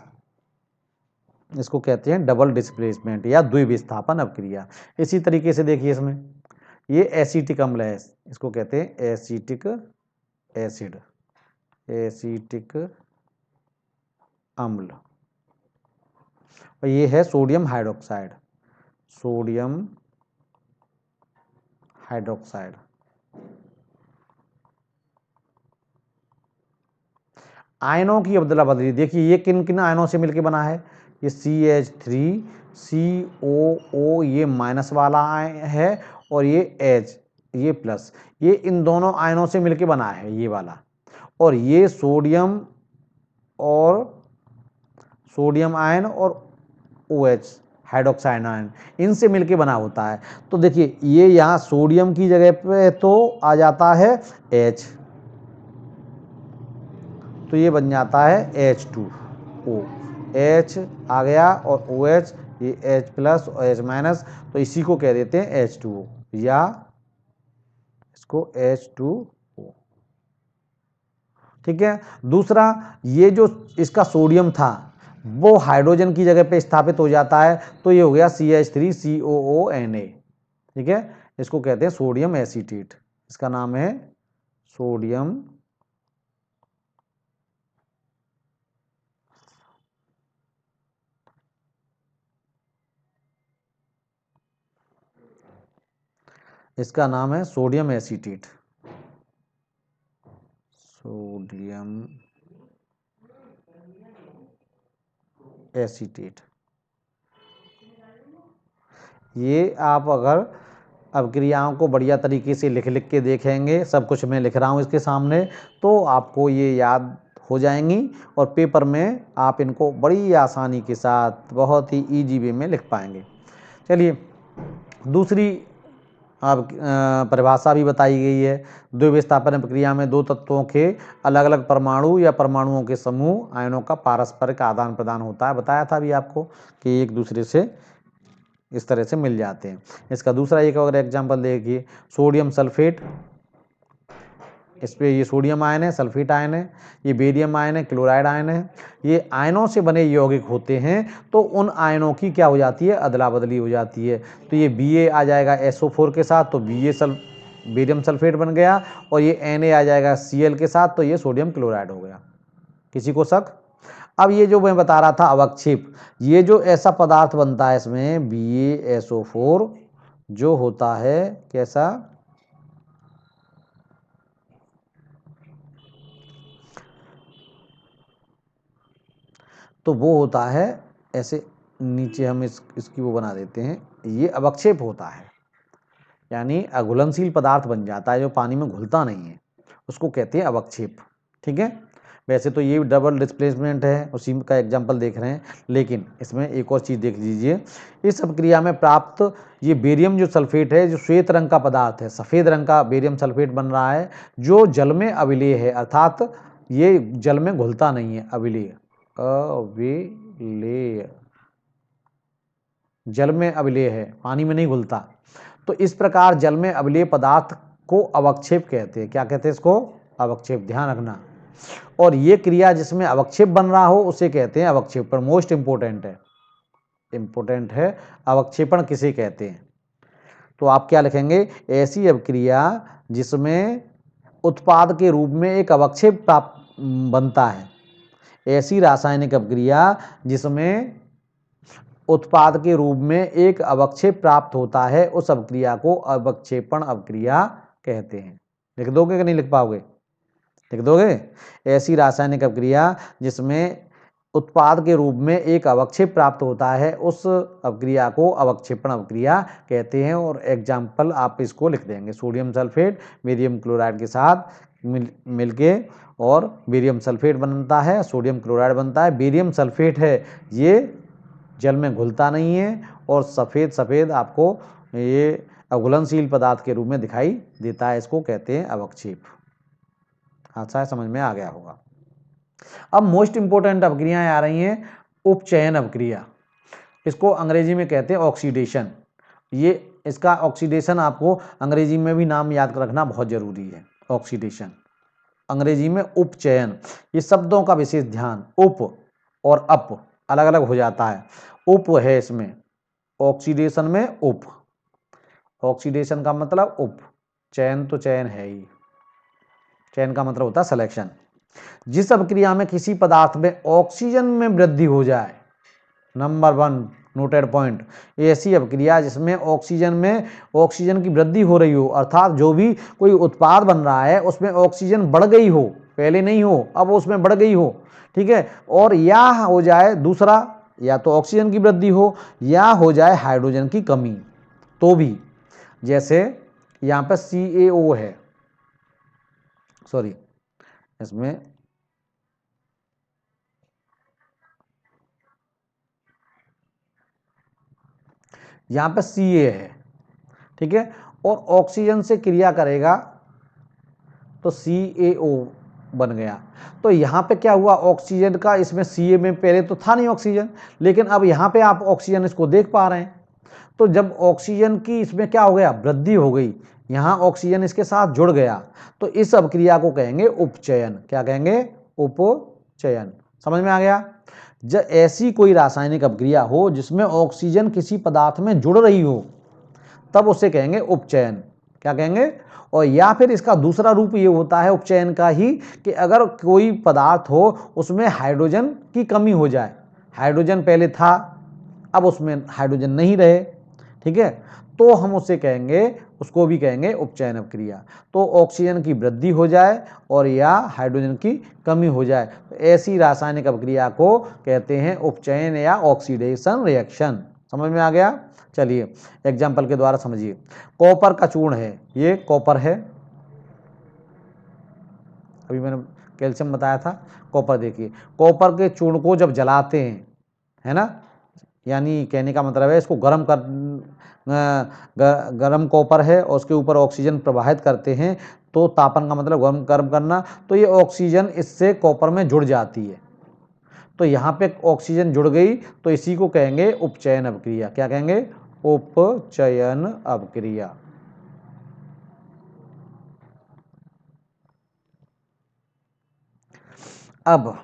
इसको कहते हैं डबल डिस्प्लेसमेंट या द्विविस्थापन अभिक्रिया। इसी तरीके से देखिए इसमें ये एसिटिक अम्ल है, इसको कहते हैं एसिटिक एसिड, एसिटिक अम्ल। और ये है सोडियम हाइड्रोक्साइड, सोडियम हाइड्रोक्साइड। आयनों की अदला बदली देखिए, ये किन किन आयनों से मिलकर बना है, ये CH3COO ये माइनस वाला आयन है और ये H ये प्लस, ये इन दोनों आयनों से मिलकर बना है ये वाला। और ये सोडियम आयन और OH हाइड्रोक्साइड आयन इनसे मिलकर बना होता है। तो देखिए ये यहाँ सोडियम की जगह पे तो आ जाता है H, तो ये बन जाता है H2O, H आ गया और OH ये H प्लस और H माइनस, तो इसी को कह देते हैं H2O या इसको H2O। ठीक है, दूसरा ये जो इसका सोडियम था वो हाइड्रोजन की जगह पे स्थापित हो जाता है, तो ये हो गया CH3COONA। ठीक है, इसको कहते हैं सोडियम एसीटेट, इसका नाम है सोडियम इसका नाम है सोडियम एसीटेट, सोडियम एसीटेट। ये आप अगर अभिक्रियाओं को बढ़िया तरीके से लिख के देखेंगे, सब कुछ मैं लिख रहा हूँ इसके सामने, तो आपको ये याद हो जाएंगी और पेपर में आप इनको बड़ी आसानी के साथ बहुत ही इजी वे में लिख पाएंगे। चलिए दूसरी अब परिभाषा भी बताई गई है, द्विविस्थापन प्रक्रिया में दो तत्वों के अलग अलग परमाणु या परमाणुओं के समूह आयनों का पारस्परिक आदान प्रदान होता है। बताया था अभी आपको कि एक दूसरे से इस तरह से मिल जाते हैं। इसका दूसरा एक अगर एग्जाम्पल देखिए, सोडियम सल्फेट, इस पे ये सोडियम आयन है, सल्फेट आयन है, ये बेरियम आयन है, क्लोराइड आयन है। ये आयनों से बने यौगिक होते हैं, तो उन आयनों की क्या हो जाती है, अदला बदली हो जाती है। तो ये Ba आ जाएगा SO4 के साथ, तो बेरियम सल्फेट बन गया, और ये Na आ जाएगा Cl के साथ, तो ये सोडियम क्लोराइड हो गया। किसी को शक? अब ये जो मैं बता रहा था अवक्षेप, ये जो ऐसा पदार्थ बनता है इसमें BaSO4 जो होता है कैसा, तो वो होता है ऐसे, नीचे हम इसकी वो बना देते हैं, ये अवक्षेप होता है, यानी अघुलनशील पदार्थ बन जाता है जो पानी में घुलता नहीं है, उसको कहते हैं अवक्षेप। ठीक है, वैसे तो ये डबल डिस्प्लेसमेंट है, उसी का एग्जांपल देख रहे हैं, लेकिन इसमें एक और चीज़ देख लीजिए, इस अभिक्रिया में प्राप्त ये बेरियम जो सल्फेट है, जो श्वेत रंग का पदार्थ है, सफ़ेद रंग का बेरियम सल्फेट बन रहा है, जो जल में अविलेय है, अर्थात ये जल में घुलता नहीं है, अविलेय, अविलेय, जल में अविलेय है, पानी में नहीं घुलता। तो इस प्रकार जल में अविलेय पदार्थ को अवक्षेप कहते हैं। क्या कहते हैं इसको? अवक्षेप, ध्यान रखना। और ये क्रिया जिसमें अवक्षेप बन रहा हो उसे कहते हैं अवक्षेपण। मोस्ट इंपोर्टेंट है अवक्षेपण किसे कहते हैं। तो आप क्या लिखेंगे, ऐसी अभिक्रिया जिसमें उत्पाद के रूप में एक अवक्षेप बनता है, ऐसी रासायनिक अभिक्रिया जिसमें उत्पाद के रूप में एक अवक्षेप प्राप्त होता है, उस अवक्रिया को अवक्षेपण अवक्रिया कहते हैं। लिख दोगे कि नहीं लिख पाओगे? लिख दोगे। ऐसी रासायनिक अवक्रिया जिसमें उत्पाद के रूप में एक अवक्षेप प्राप्त होता है, उस अवक्रिया को अवक्षेपण अवक्रिया कहते हैं। और एग्जाम्पल आप इसको लिख देंगे, सोडियम सल्फेट बेरियम क्लोराइड के साथ मिलके और बेरियम सल्फेट बनता है, सोडियम क्लोराइड बनता है। बेरियम सल्फेट है ये जल में घुलता नहीं है और सफ़ेद सफ़ेद आपको ये अघुलनशील पदार्थ के रूप में दिखाई देता है, इसको कहते हैं अवक्षेप। अच्छा, समझ में आ गया होगा। अब मोस्ट इंपोर्टेंट अवक्रियाएं आ रही हैं, उपचयन अवक्रिया। इसको अंग्रेजी में कहते हैं ऑक्सीडेशन। ये इसका ऑक्सीडेशन आपको अंग्रेजी में भी नाम याद रखना बहुत जरूरी है। ऑक्सीडेशन अंग्रेजी में उपचयन। ये शब्दों का विशेष ध्यान, उप और अप अलग अलग हो जाता है। उप है इसमें, ऑक्सीडेशन में उप। ऑक्सीडेशन का मतलब उप, चयन तो चयन है ही, चयन का मतलब होता है सिलेक्शन। जिस अवक्रिया में किसी पदार्थ में ऑक्सीजन में वृद्धि हो जाए, नंबर 1 नोटेड पॉइंट, ऐसी अवक्रिया जिसमें ऑक्सीजन की वृद्धि हो रही हो, अर्थात जो भी कोई उत्पाद बन रहा है उसमें ऑक्सीजन बढ़ गई हो, पहले नहीं हो अब उसमें बढ़ गई हो, ठीक है। और या हो जाए दूसरा, या तो ऑक्सीजन की वृद्धि हो या हो जाए हाइड्रोजन की कमी, तो भी, जैसे यहाँ पे CaO है, सॉरी इसमें यहाँ पे Ca है, ठीक है, और ऑक्सीजन से क्रिया करेगा तो CaO बन गया। तो यहाँ पे क्या हुआ, ऑक्सीजन का, इसमें Ca में पहले तो था नहीं ऑक्सीजन, लेकिन अब यहाँ पे आप ऑक्सीजन इसको देख पा रहे हैं। तो जब ऑक्सीजन की इसमें क्या हो गया, वृद्धि हो गई, यहाँ ऑक्सीजन इसके साथ जुड़ गया, तो इस अवक्रिया को कहेंगे उपचयन। क्या कहेंगे? उपचयन। समझ में आ गया? जब ऐसी कोई रासायनिक अवक्रिया हो जिसमें ऑक्सीजन किसी पदार्थ में जुड़ रही हो, तब उसे कहेंगे उपचयन। क्या कहेंगे? और या फिर इसका दूसरा रूप ये होता है उपचयन का ही, कि अगर कोई पदार्थ हो उसमें हाइड्रोजन की कमी हो जाए, हाइड्रोजन पहले था अब उसमें हाइड्रोजन नहीं रहे, ठीक है, तो हम उससे कहेंगे, उसको भी कहेंगे उपचयन अवक्रिया। तो ऑक्सीजन की वृद्धि हो जाए और या हाइड्रोजन की कमी हो जाए, तो ऐसी रासायनिक अवक्रिया को कहते हैं उपचयन या ऑक्सीडेशन रिएक्शन। समझ में आ गया? चलिए एग्जाम्पल के द्वारा समझिए। कॉपर का चूर्ण है, ये कॉपर है, अभी मैंने कैल्शियम बताया था, कॉपर देखिए, कॉपर के चूर्ण को जब जलाते हैं, है ना, यानी कहने का मतलब है इसको गर्म कॉपर है और उसके ऊपर ऑक्सीजन प्रवाहित करते हैं, तो तापन का मतलब गर्म करना, तो ये ऑक्सीजन इससे कॉपर में जुड़ जाती है, तो यहाँ पे ऑक्सीजन जुड़ गई, तो इसी को कहेंगे उपचयन अवक्रिया। क्या कहेंगे? उपचयन अवक्रिया। अब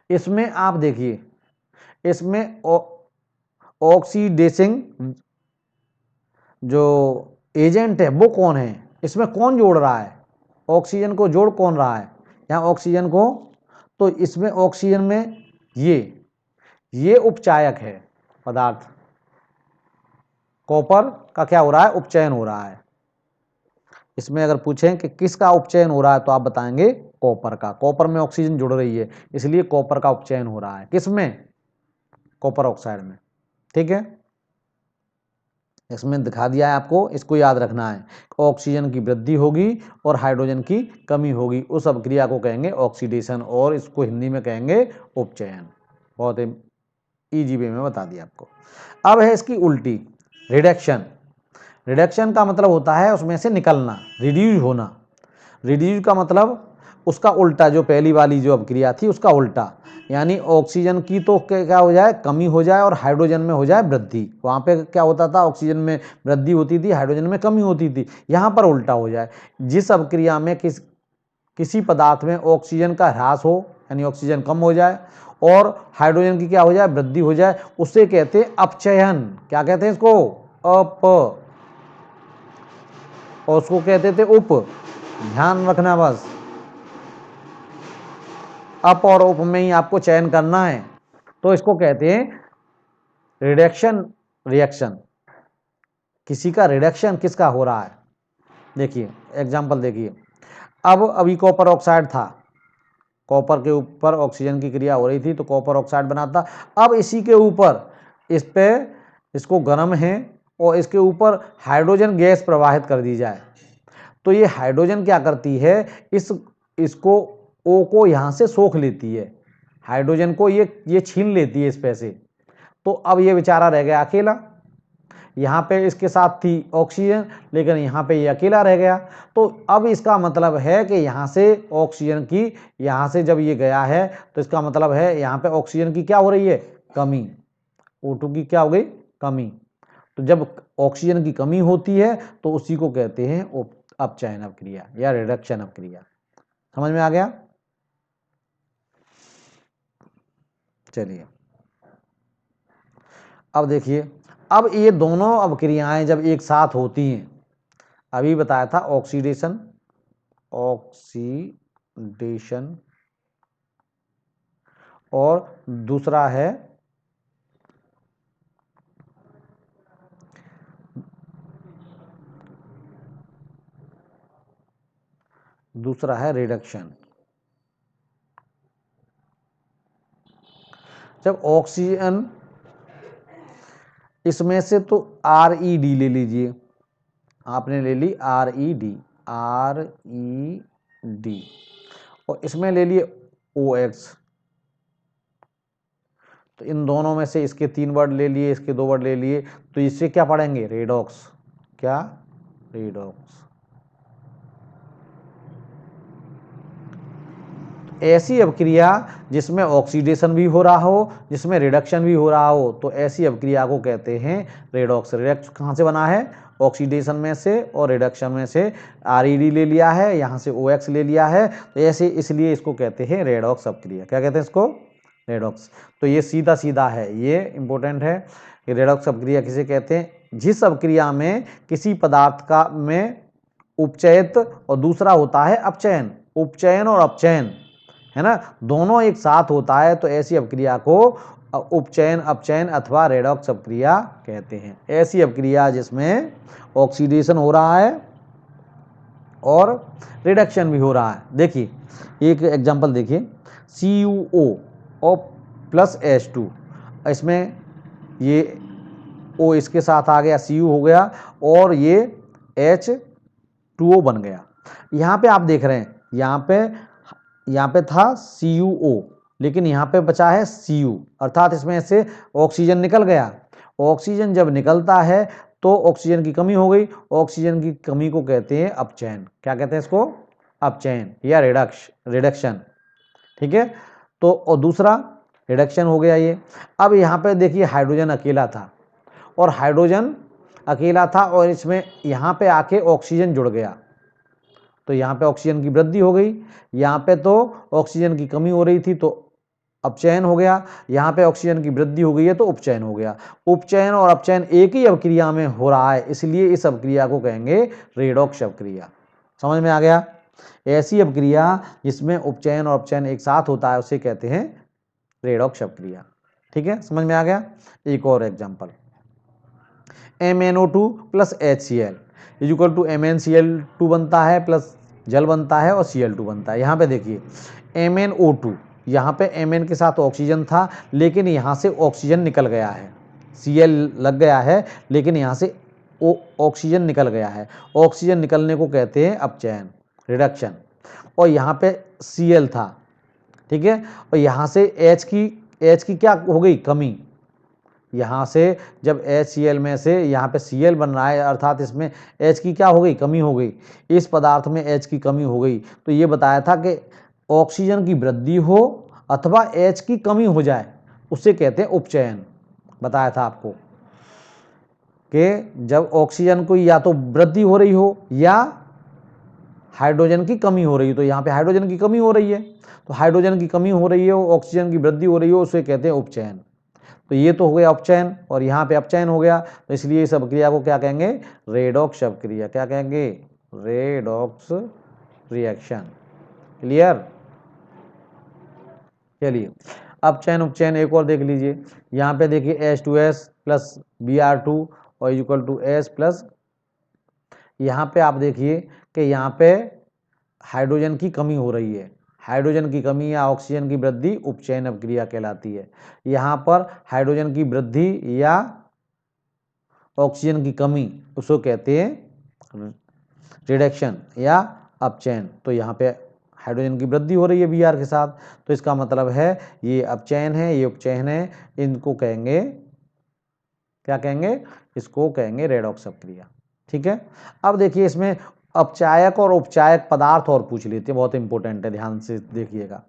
इसमें आप देखिए, इसमें ऑक्सीडेसिंग जो एजेंट है वो कौन है, इसमें कौन जोड़ रहा है, ऑक्सीजन को जोड़ कौन रहा है यहाँ ऑक्सीजन को, तो इसमें ऑक्सीजन में ये उपचायक है पदार्थ, कॉपर का क्या हो रहा है, उपचयन हो रहा है। इसमें अगर पूछें कि किसका उपचयन हो रहा है तो आप बताएंगे कॉपर का, कॉपर में ऑक्सीजन जुड़ रही है इसलिए कॉपर का उपचयन हो रहा है। किसमें? कॉपर ऑक्साइड में, ठीक है। इसमें दिखा दिया है आपको, इसको याद रखना है, ऑक्सीजन की वृद्धि होगी और हाइड्रोजन की कमी होगी, उस अवक्रिया को कहेंगे ऑक्सीडेशन, और इसको हिंदी में कहेंगे उपचयन। बहुत इजी वे में बता दिया आपको। अब है इसकी उल्टी, रिडक्शन। रिडक्शन का मतलब होता है उसमें से निकलना, रिड्यूस होना। रिड्यूस का मतलब उसका उल्टा, जो पहली वाली जो अवक्रिया थी उसका उल्टा, यानी ऑक्सीजन की तो क्या हो जाए, कमी हो जाए और हाइड्रोजन में हो जाए वृद्धि। वहाँ पे क्या होता था, ऑक्सीजन में वृद्धि होती थी, हाइड्रोजन में कमी होती थी, यहाँ पर उल्टा हो जाए। जिस अवक्रिया में किसी पदार्थ में ऑक्सीजन का ह्रास हो, यानी ऑक्सीजन कम हो जाए और हाइड्रोजन की क्या हो जाए, वृद्धि हो जाए, उससे कहते हैं अपचयन। क्या कहते हैं इसको? अप, और उसको कहते थे उप। ध्यान रखना बस, अप और उप में ही आपको चयन करना है, तो इसको कहते हैं रिडक्शन रिएक्शन, किसी का रिडक्शन किसका हो रहा है। देखिए एग्जाम्पल देखिए, अब अभी कॉपर ऑक्साइड था, कॉपर के ऊपर ऑक्सीजन की क्रिया हो रही थी तो कॉपर ऑक्साइड बना था। अब इसी के ऊपर इस पे इसको गर्म है और इसके ऊपर हाइड्रोजन गैस प्रवाहित कर दी जाए तो ये हाइड्रोजन क्या करती है, इसको ओ को यहाँ से सोख लेती है, हाइड्रोजन को ये छीन लेती है इस पे से। तो अब ये बेचारा रह गया अकेला, यहाँ पे इसके साथ थी ऑक्सीजन लेकिन यहाँ पे ये अकेला रह गया। तो अब इसका मतलब है कि यहाँ से ऑक्सीजन की, यहाँ से जब ये गया है तो इसका मतलब है यहाँ पे ऑक्सीजन की क्या हो रही है, कमी, O2 की क्या हो गई, कमी। तो जब ऑक्सीजन की कमी होती है तो उसी को कहते हैं अपचयन अपक्रिया या रिडक्शन अपक्रिया। समझ में आ गया। चलिए अब देखिए, अब ये दोनों अपक्रियाएं जब एक साथ होती हैं, अभी बताया था ऑक्सीडेशन, ऑक्सीडेशन और दूसरा है रिडक्शन। जब ऑक्सीजन इसमें से तो ReD ले लीजिए, आपने ले ली ReD, और इसमें ले लिए OX, तो इन दोनों में से इसके 3 वर्ड ले लिए, इसके 2 वर्ड ले लिए, तो इससे क्या पढ़ेंगे, रेडॉक्स। क्या, रेडॉक्स। ऐसी अपक्रिया जिसमें ऑक्सीडेशन भी हो रहा हो, जिसमें रिडक्शन भी हो रहा हो, तो ऐसी अपक्रिया को कहते हैं रेडॉक्स। रेडॉक्स कहाँ से बना है, ऑक्सीडेशन में से, और रिडक्शन में से ReD ले लिया है, यहाँ से OX ले लिया है, तो ऐसे इसलिए इसको कहते हैं रेडॉक्स अपक्रिया। क्या कहते हैं इसको, रेडॉक्स। तो ये सीधा सीधा है, ये इंपॉर्टेंट है कि रेडॉक्स अपक्रिया किसे कहते हैं, जिस अपक्रिया में किसी पदार्थ का में उपचयित और दूसरा होता है अपचयन, उपचयन और अपचयन है ना, दोनों एक साथ होता है, तो ऐसी अपक्रिया को उपचयन अपचयन अथवा रेडॉक्स अपक्रिया कहते हैं। ऐसी अपक्रिया जिसमें ऑक्सीडेशन हो रहा है और रिडक्शन भी हो रहा है। देखिए एक एग्जांपल देखिए, CuO और प्लस H2, इसमें ये O इसके साथ आ गया, Cu हो गया और ये H2O बन गया। यहाँ पे आप देख रहे हैं, यहाँ पे था CuO लेकिन यहाँ पे बचा है Cu, अर्थात इसमें से ऑक्सीजन निकल गया। ऑक्सीजन जब निकलता है तो ऑक्सीजन की कमी हो गई, ऑक्सीजन की कमी को कहते हैं अपचयन। क्या कहते हैं इसको, अपचयन या रिडक्शन। ठीक है, तो और दूसरा रिडक्शन हो गया ये। अब यहाँ पे देखिए हाइड्रोजन अकेला था, और हाइड्रोजन अकेला था और इसमें यहाँ पे आके ऑक्सीजन जुड़ गया, तो यहाँ पे ऑक्सीजन की वृद्धि हो गई। यहाँ पे तो ऑक्सीजन की कमी हो रही थी तो अपचयन हो गया, यहाँ पे ऑक्सीजन की वृद्धि हो गई है तो उपचयन हो गया। उपचयन और अपचयन एक ही अपक्रिया में हो रहा है, इसलिए इस अपक्रिया को कहेंगे रेडॉक्स अपक्रिया। समझ में आ गया। ऐसी अपक्रिया जिसमें उपचयन और अपचयन एक साथ होता है उसे कहते हैं रेडॉक्स अपक्रिया। ठीक है, समझ में आ गया। एक और example, MnO2 plus HCl equal to MnCl2 बनता है, प्लस जल बनता है और Cl2 बनता है। यहाँ पे देखिए MnO2, यहाँ पे Mn के साथ ऑक्सीजन था लेकिन यहाँ से ऑक्सीजन निकल गया है, Cl लग गया है लेकिन यहाँ से ऑक्सीजन निकल गया है। ऑक्सीजन निकलने को कहते हैं अपचयन, रिडक्शन। और यहाँ पे Cl था, ठीक है, और यहाँ से H की क्या हो गई, कमी। यहाँ से जब HCl में से यहाँ पे Cl बन रहा है, अर्थात इसमें H की क्या हो गई, कमी हो गई, इस पदार्थ में H की कमी हो गई। तो ये बताया था कि ऑक्सीजन की वृद्धि हो अथवा H की कमी हो जाए उसे कहते हैं उपचयन। बताया था आपको कि जब ऑक्सीजन को या तो वृद्धि हो रही हो या हाइड्रोजन की कमी हो रही हो, तो यहाँ पे हाइड्रोजन की कमी हो रही है, तो हाइड्रोजन की कमी हो रही है, ऑक्सीजन की वृद्धि हो रही हो, उसे कहते हैं उपचयन। तो ये तो हो गया अपचयन और यहाँ पे अपचयन हो गया, तो इसलिए इस अपक्रिया को क्या कहेंगे, रेडॉक्स अपक्रिया। क्या कहेंगे, रेडॉक्स रिएक्शन। क्लियर। चलिए अपचयन उपचयन एक और देख लीजिए, यहाँ पे देखिए H2S प्लस Br2 और इक्वल टू S प्लस, यहाँ पे आप देखिए कि यहाँ पे हाइड्रोजन की कमी हो रही है। हाइड्रोजन की कमी या ऑक्सीजन की वृद्धि उपचयन अभिक्रिया कहलाती है। यहाँ पर हाइड्रोजन की वृद्धि या ऑक्सीजन की कमी उसको कहते हैं रिडक्शन या अपचयन। तो यहाँ पे हाइड्रोजन की वृद्धि हो रही है Br के साथ, तो इसका मतलब है ये अपचयन है, ये उपचयन है, इनको कहेंगे क्या कहेंगे, इसको कहेंगे रेडॉक्स अभिक्रिया। ठीक है। अब देखिए इसमें अपचायक और उपचायक पदार्थ और पूछ लेते हैं, बहुत इंपॉर्टेंट है, ध्यान से देखिएगा।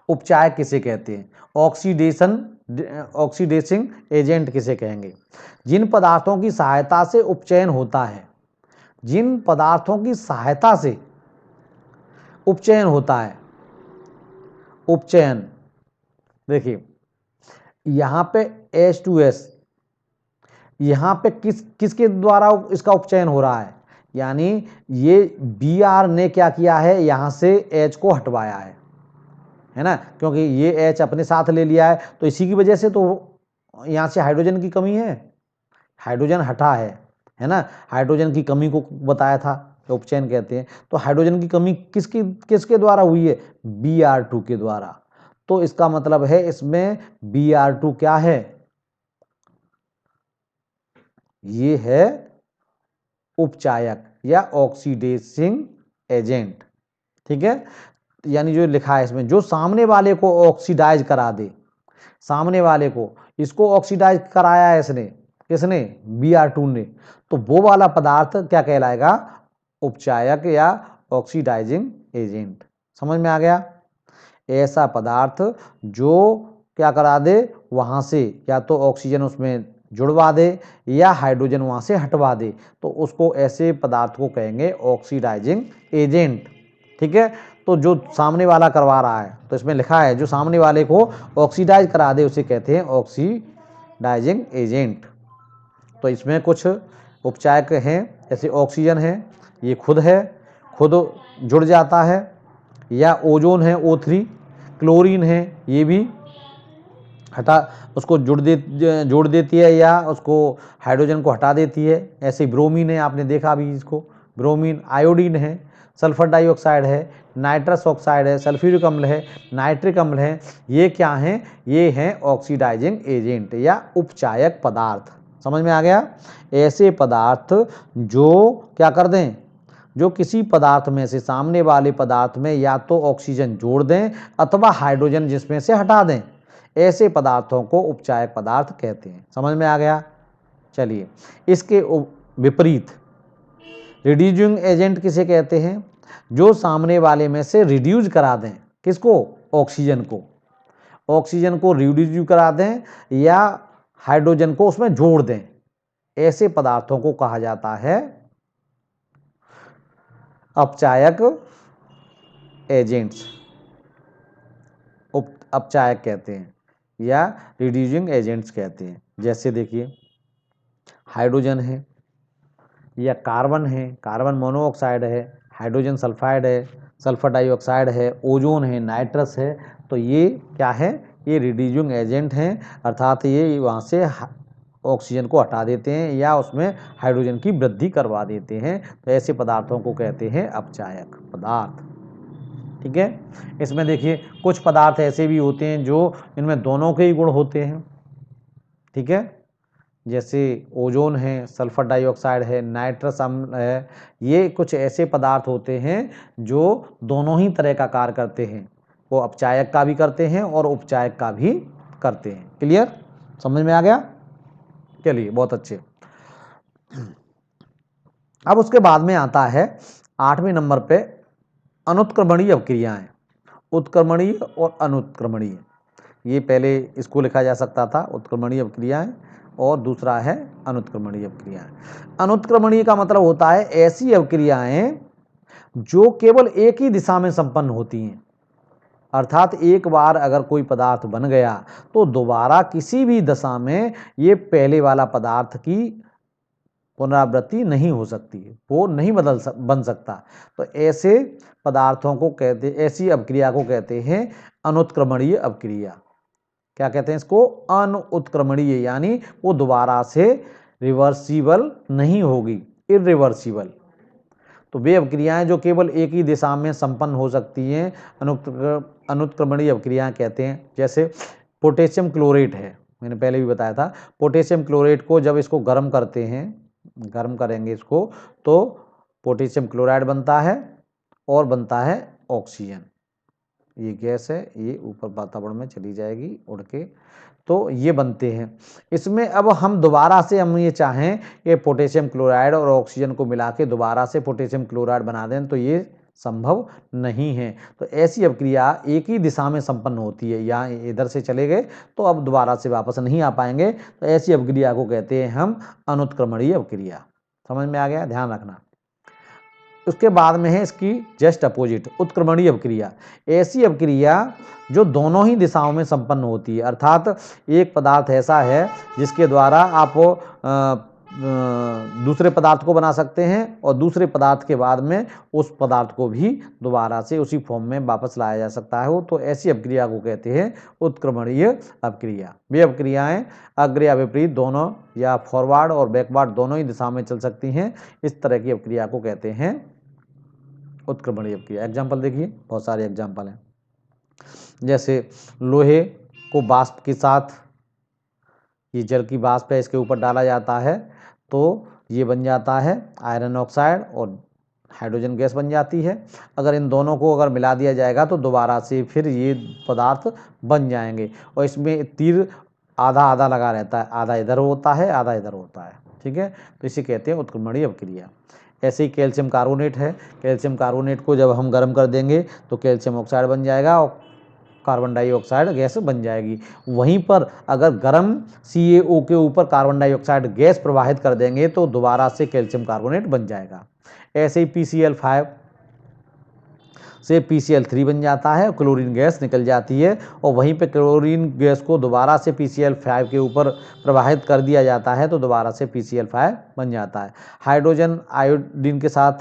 उपचायक किसे कहते हैं, ऑक्सीडेसिंग एजेंट किसे कहेंगे, जिन पदार्थों की सहायता से उपचयन होता है, जिन पदार्थों की सहायता से उपचयन होता है। उपचयन देखिए यहाँ पे H2S, यहाँ पे किसके द्वारा इसका उपचयन हो रहा है, यानी ये Br ने क्या किया है, यहाँ से H को हटवाया है ना, क्योंकि ये H अपने साथ ले लिया है, तो इसी की वजह से तो यहाँ से हाइड्रोजन की कमी है, हाइड्रोजन हटा है ना, हाइड्रोजन की कमी को बताया था, उपचयन कहते हैं। तो हाइड्रोजन की कमी किसके द्वारा हुई है, Br2 के द्वारा। तो इसका मतलब है इसमें Br2 क्या है, ये है उपचायक या ऑक्सीडेसिंग एजेंट। ठीक है, यानी जो लिखा है इसमें, जो सामने वाले को ऑक्सीडाइज करा दे, सामने वाले को, इसको ऑक्सीडाइज कराया है इसने, किसने, Br2 ने, तो वो वाला पदार्थ क्या कहलाएगा, उपचायक या ऑक्सीडाइजिंग एजेंट। समझ में आ गया, ऐसा पदार्थ जो क्या करा दे, वहां से या तो ऑक्सीजन उसमें जुड़वा दे या हाइड्रोजन वहां से हटवा दे, तो उसको ऐसे पदार्थ को कहेंगे ऑक्सीडाइजिंग एजेंट। ठीक है, तो जो सामने वाला करवा रहा है, तो इसमें लिखा है जो सामने वाले को ऑक्सीडाइज करा दे उसे कहते हैं ऑक्सीडाइजिंग एजेंट। तो इसमें कुछ उपचायक हैं, जैसे ऑक्सीजन है, ये खुद है, खुद जुड़ जाता है, या ओजोन है O3, क्लोरीन है, ये भी उसको जोड़ देती है या उसको हाइड्रोजन को हटा देती है। ऐसे ब्रोमीन है, आपने देखा भी इसको, ब्रोमीन, आयोडीन है, सल्फर डाइऑक्साइड है, नाइट्रस ऑक्साइड है, सल्फ्यूरिक अम्ल है, नाइट्रिक अम्ल है, ये क्या हैं, ये हैं ऑक्सीडाइजिंग एजेंट या उपचायक पदार्थ। समझ में आ गया, ऐसे पदार्थ जो क्या कर दें, जो किसी पदार्थ में से सामने वाले पदार्थ में या तो ऑक्सीजन जोड़ दें अथवा हाइड्रोजन जिसमें से हटा दें, ऐसे पदार्थों को उपचायक पदार्थ कहते हैं। समझ में आ गया। चलिए, इसके विपरीत रिड्यूसिंग एजेंट किसे कहते हैं, जो सामने वाले में से रिड्यूस करा दें, किसको, ऑक्सीजन को, ऑक्सीजन को रिड्यूस करा दें या हाइड्रोजन को उसमें जोड़ दें, ऐसे पदार्थों को कहा जाता है अपचायक एजेंट्स, अपचायक कहते हैं या रिड्यूसिंग एजेंट्स कहते हैं। जैसे देखिए हाइड्रोजन है या कार्बन है, कार्बन मोनोऑक्साइड है, हाइड्रोजन सल्फाइड है, सल्फर डाइऑक्साइड है, ओजोन है, नाइट्रस है, तो ये क्या है, ये रिड्यूसिंग एजेंट हैं, अर्थात ये वहाँ से ऑक्सीजन को हटा देते हैं या उसमें हाइड्रोजन की वृद्धि करवा देते हैं। तो ऐसे पदार्थों को कहते हैं अपचायक पदार्थ। ठीक है, इसमें देखिए कुछ पदार्थ ऐसे भी होते हैं जो इनमें दोनों के ही गुण होते हैं। ठीक है, जैसे ओजोन है, सल्फर डाइऑक्साइड है, नाइट्रस अम्ल है, ये कुछ ऐसे पदार्थ होते हैं जो दोनों ही तरह का कार्य करते हैं, वो अपचायक का भी करते हैं और उपचायक का भी करते हैं। क्लियर, समझ में आ गया। चलिए, बहुत अच्छे। अब उसके बाद में आता है 8वें नंबर पे अनुत्क्रमणीय अभिक्रियाएं, उत्क्रमणीय और अनुत्क्रमणीय। ये पहले इसको लिखा जा सकता था, उत्क्रमणीय अभिक्रियाएं, और दूसरा है अनुत्क्रमणीय अभिक्रियाएं। अनुत्क्रमणीय का मतलब होता है ऐसी अभिक्रियाएं जो केवल एक ही दिशा में संपन्न होती हैं, अर्थात एक बार अगर कोई पदार्थ बन गया तो दोबारा किसी भी दशा में ये पहले वाला पदार्थ की पुनरावृत्ति नहीं हो सकती है, वो नहीं बन सकता। तो ऐसे पदार्थों को कहते, ऐसी अभिक्रिया को कहते हैं अनुत्क्रमणीय अपक्रिया। क्या कहते हैं इसको? अनुत्क्रमणीय, यानी वो दोबारा से रिवर्सिबल नहीं होगी, इरिवर्सिबल। तो वे अपक्रियाएं जो केवल एक ही दिशा में संपन्न हो सकती हैं अनुत्क्रमणीय अपक्रियाएं कहते हैं। जैसे पोटेशियम क्लोरेट है, मैंने पहले भी बताया था। पोटेशियम क्लोरेट को जब इसको गर्म करते हैं, गर्म करेंगे इसको, तो पोटेशियम क्लोराइड बनता है और बनता है ऑक्सीजन। ये गैस है, ये ऊपर वातावरण में चली जाएगी उड़ के, तो ये बनते हैं। इसमें अब हम दोबारा से हम ये चाहें कि पोटेशियम क्लोराइड और ऑक्सीजन को मिला के दोबारा से पोटेशियम क्लोराइड बना दें, तो ये संभव नहीं है। तो ऐसी अपक्रिया एक ही दिशा में संपन्न होती है, या इधर से चले गए तो अब दोबारा से वापस नहीं आ पाएंगे, तो ऐसी अपक्रिया को कहते हैं हम अनुत्क्रमणीय अपक्रिया। समझ में आ गया? ध्यान रखना। उसके बाद में है इसकी जस्ट अपोजिट, उत्क्रमणीय अपक्रिया। ऐसी अपक्रिया जो दोनों ही दिशाओं में संपन्न होती है, अर्थात एक पदार्थ ऐसा है जिसके द्वारा आप दूसरे पदार्थ को बना सकते हैं और दूसरे पदार्थ के बाद में उस पदार्थ को भी दोबारा से उसी फॉर्म में वापस लाया जा सकता है। तो ऐसी अपक्रिया को कहते हैं उत्क्रमणीय अपक्रिया। वे अपक्रियाएं अग्र या विपरीत दोनों, या फॉरवर्ड और बैकवर्ड दोनों ही दिशा में चल सकती हैं। इस तरह की अपक्रिया को कहते हैं उत्क्रमणीय अपक्रिया। एग्जाम्पल देखिए, बहुत सारे एग्जाम्पल हैं। जैसे लोहे को वाष्प के साथ, ये जल की वाष्प है, इसके ऊपर डाला जाता है तो ये बन जाता है आयरन ऑक्साइड और हाइड्रोजन गैस बन जाती है। अगर इन दोनों को अगर मिला दिया जाएगा तो दोबारा से फिर ये पदार्थ बन जाएंगे। और इसमें तीर आधा आधा लगा रहता है, आधा इधर होता है आधा इधर होता है, ठीक है। तो इसे कहते हैं उत्क्रमणीय अपक्रिया। ऐसे ही कैल्शियम कार्बोनेट है, कैल्शियम कार्बोनेट को जब हम गर्म कर देंगे तो कैल्शियम ऑक्साइड बन जाएगा और कार्बन डाइऑक्साइड गैस बन जाएगी। वहीं पर अगर गर्म CaO के ऊपर कार्बन डाइऑक्साइड गैस प्रवाहित कर देंगे तो दोबारा से कैल्शियम कार्बोनेट बन जाएगा। ऐसे ही PCl5 से PCl3 बन जाता है, क्लोरीन गैस निकल जाती है और वहीं पे क्लोरीन गैस को दोबारा से PCl5 के ऊपर प्रवाहित कर दिया जाता है तो दोबारा से PCl5 बन जाता है। हाइड्रोजन आयोडीन के साथ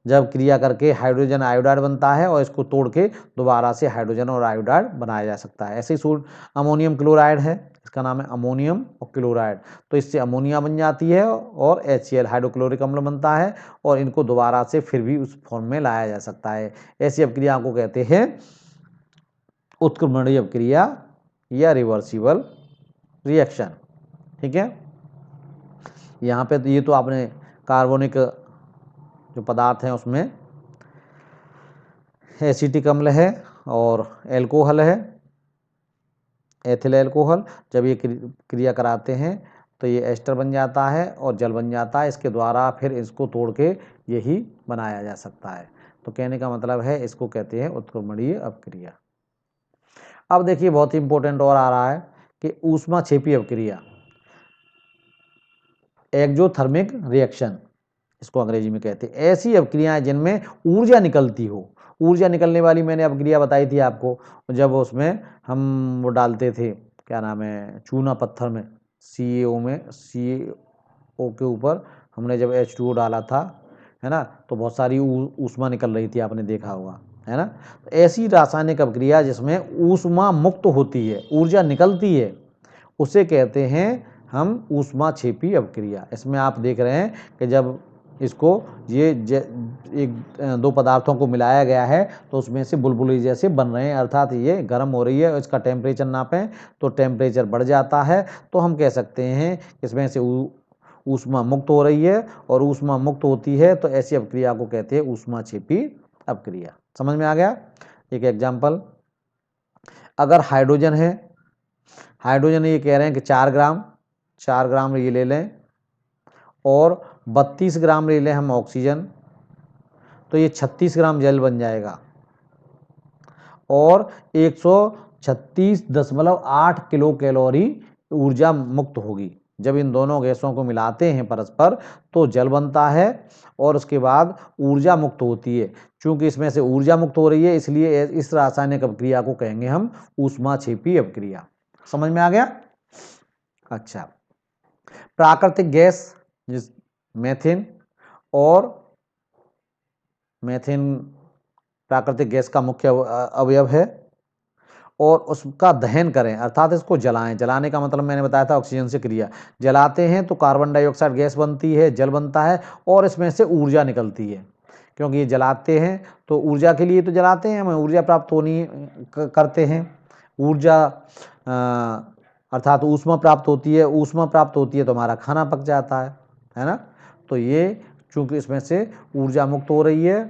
जब क्रिया करके हाइड्रोजन आयोडाइड बनता है और इसको तोड़ के दोबारा से हाइड्रोजन और आयोडाइड बनाया जा सकता है। ऐसे ही अमोनियम क्लोराइड है, इसका नाम है अमोनियम और क्लोराइड, तो इससे अमोनिया बन जाती है और HCl हाइड्रोक्लोरिक अम्ल बनता है और इनको दोबारा से फिर भी उस फॉर्म में लाया जा सकता है। ऐसी अपक्रिया को कहते हैं उत्क्रमणीय अपक्रिया या रिवर्सिबल रिएक्शन, ठीक है। यहाँ पे तो ये तो आपने कार्बोनिक जो पदार्थ हैं उसमें एसिटिक अम्ल है और एल्कोहल है, एथिल एल्कोहल। जब ये क्रिया कराते हैं तो ये एस्टर बन जाता है और जल बन जाता है। इसके द्वारा फिर इसको तोड़ के यही बनाया जा सकता है। तो कहने का मतलब है इसको कहते हैं उत्क्रमणीय अपक्रिया। अब देखिए बहुत ही इंपॉर्टेंट और आ रहा है कि ऊष्माक्षेपी अपक्रिया, एक्सोथर्मिक रिएक्शन इसको अंग्रेजी में कहते हैं। ऐसी अपक्रियाएं जिनमें ऊर्जा निकलती हो। ऊर्जा निकलने वाली मैंने अपक्रिया बताई थी आपको, जब उसमें हम वो डालते थे, क्या नाम है, चूना पत्थर में, CaO के ऊपर हमने जब H2O डाला था, है ना, तो बहुत सारी ऊष्मा निकल रही थी, आपने देखा होगा, है ना। तो ऐसी रासायनिक अपक्रिया जिसमें ऊष्मा मुक्त होती है, ऊर्जा निकलती है, उसे कहते हैं हम ऊष्माक्षेपी अपक्रिया। इसमें आप देख रहे हैं कि जब इसको ये एक दो पदार्थों को मिलाया गया है तो उसमें से बुलबुले जैसे बन रहे हैं, अर्थात ये गर्म हो रही है। इसका टेम्परेचर नापें तो टेम्परेचर बढ़ जाता है, तो हम कह सकते हैं इसमें से ऊष्मा मुक्त हो रही है और ऊष्मा मुक्त होती है, तो ऐसी अपक्रिया को कहते हैं ऊष्माक्षेपी अपक्रिया। समझ में आ गया? एक एग्जाम्पल, अगर हाइड्रोजन है, हाइड्रोजन ये कह रहे हैं कि 4 ग्राम ये ले लें और 32 ग्राम ले लें हम ऑक्सीजन, तो ये 36 ग्राम जल बन जाएगा और 136.8 किलो कैलोरी ऊर्जा मुक्त होगी। जब इन दोनों गैसों को मिलाते हैं परस्पर तो जल बनता है और उसके बाद ऊर्जा मुक्त होती है। चूंकि इसमें से ऊर्जा मुक्त हो रही है इसलिए इस रासायनिक अपक्रिया को कहेंगे हम ऊष्माक्षेपी अपक्रिया। समझ में आ गया? अच्छा, प्राकृतिक गैस जिस मेथेन प्राकृतिक गैस का मुख्य अवयव है और उसका दहन करें, अर्थात इसको जलाएं। जलाने का मतलब मैंने बताया था ऑक्सीजन से क्रिया। जलाते हैं तो कार्बन डाइऑक्साइड गैस बनती है, जल बनता है और इसमें से ऊर्जा निकलती है। क्योंकि ये जलाते हैं तो ऊर्जा के लिए तो जलाते हैं, हमें ऊर्जा प्राप्त होनी करते हैं। ऊर्जा अर्थात ऊष्मा प्राप्त होती है, ऊष्मा प्राप्त होती है तो हमारा खाना पक जाता है ना। तो ये चूँकि इसमें से ऊर्जा मुक्त हो रही है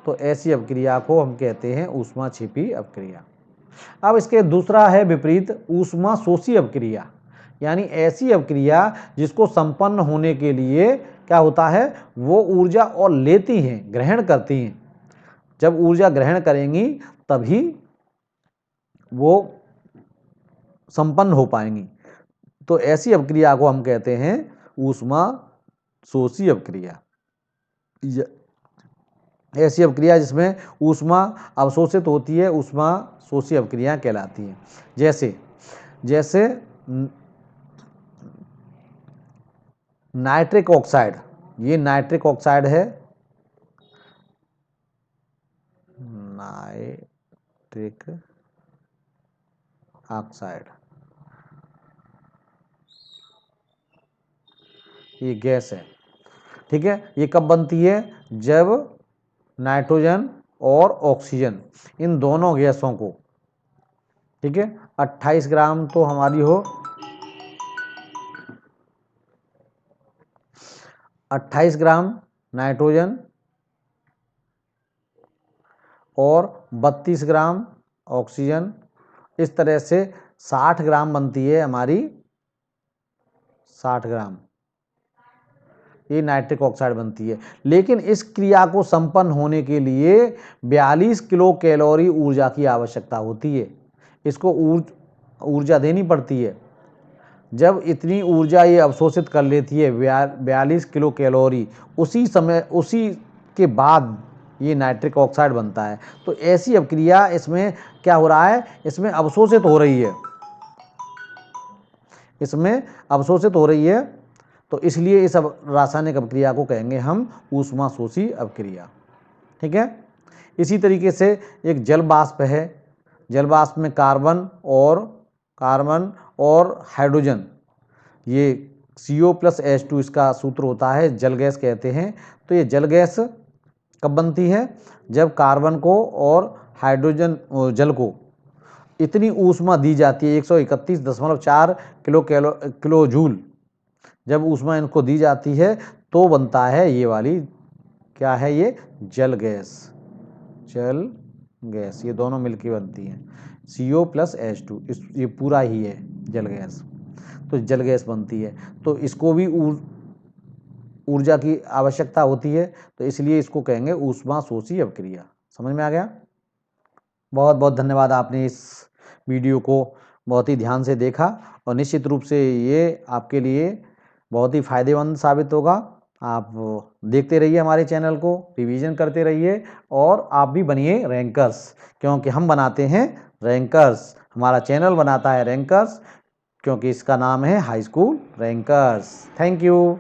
तो ऐसी अपक्रिया को हम कहते हैं ऊष्माक्षेपी अपक्रिया। अब इसके दूसरा है विपरीत, ऊष्मा शोषी अपक्रिया। यानी ऐसी अपक्रिया जिसको संपन्न होने के लिए क्या होता है, वो ऊर्जा और लेती हैं, ग्रहण करती हैं। जब ऊर्जा ग्रहण करेंगी तभी वो संपन्न हो पाएंगी। तो ऐसी अपक्रिया को हम कहते हैं ऊष्मा शोषी अपक्रिया। ऐसी अपक्रिया जिसमें ऊष्मा अवशोषित होती है, ऊष्मा शोषी अपक्रिया कहलाती है। जैसे नाइट्रिक ऑक्साइड, ये नाइट्रिक ऑक्साइड है, नाइट्रिक ऑक्साइड, ये गैस है, ठीक है। ये कब बनती है, जब नाइट्रोजन और ऑक्सीजन इन दोनों गैसों को, ठीक है, 28 ग्राम तो हमारी हो, 28 ग्राम नाइट्रोजन और 32 ग्राम ऑक्सीजन, इस तरह से 60 ग्राम बनती है हमारी, 60 ग्राम ये नाइट्रिक ऑक्साइड बनती है। लेकिन इस क्रिया को संपन्न होने के लिए 42 किलो कैलोरी ऊर्जा की आवश्यकता होती है। इसको ऊर्जा देनी पड़ती है। जब इतनी ऊर्जा ये अवशोषित कर लेती है 42 किलो कैलोरी, उसी के बाद ये नाइट्रिक ऑक्साइड बनता है। तो ऐसी अपक्रिया इसमें क्या हो रहा है, इसमें अवशोषित हो रही है, इसमें अवशोषित हो रही है। तो इसलिए इस रासायनिक अपक्रिया को कहेंगे हम ऊष्मा शोषी अपक्रिया, ठीक है। इसी तरीके से एक जल वाष्प है। जल वाष्प में कार्बन और हाइड्रोजन, ये CO+H2 इसका सूत्र होता है, जल गैस कहते हैं। तो ये जल गैस कब बनती है, जब कार्बन को और हाइड्रोजन जल को इतनी ऊष्मा दी जाती है 131.4 किलो जूल, जब ऊष्मा इनको दी जाती है तो बनता है ये वाली, क्या है ये, जल गैस। ये दोनों मिलकर बनती है, CO+H2, ये पूरा ही है जल गैस। तो जल गैस बनती है, तो इसको भी ऊर्जा की आवश्यकता होती है, तो इसलिए इसको कहेंगे ऊष्मा शोषी अपक्रिया। समझ में आ गया। बहुत बहुत धन्यवाद, आपने इस वीडियो को बहुत ही ध्यान से देखा और निश्चित रूप से ये आपके लिए बहुत ही फायदेमंद साबित होगा। आप देखते रहिए हमारे चैनल को, रिवीजन करते रहिए और आप भी बनिए रैंकर्स, क्योंकि हम बनाते हैं रैंकर्स, हमारा चैनल बनाता है रैंकर्स, क्योंकि इसका नाम है high school rankers. Thank you.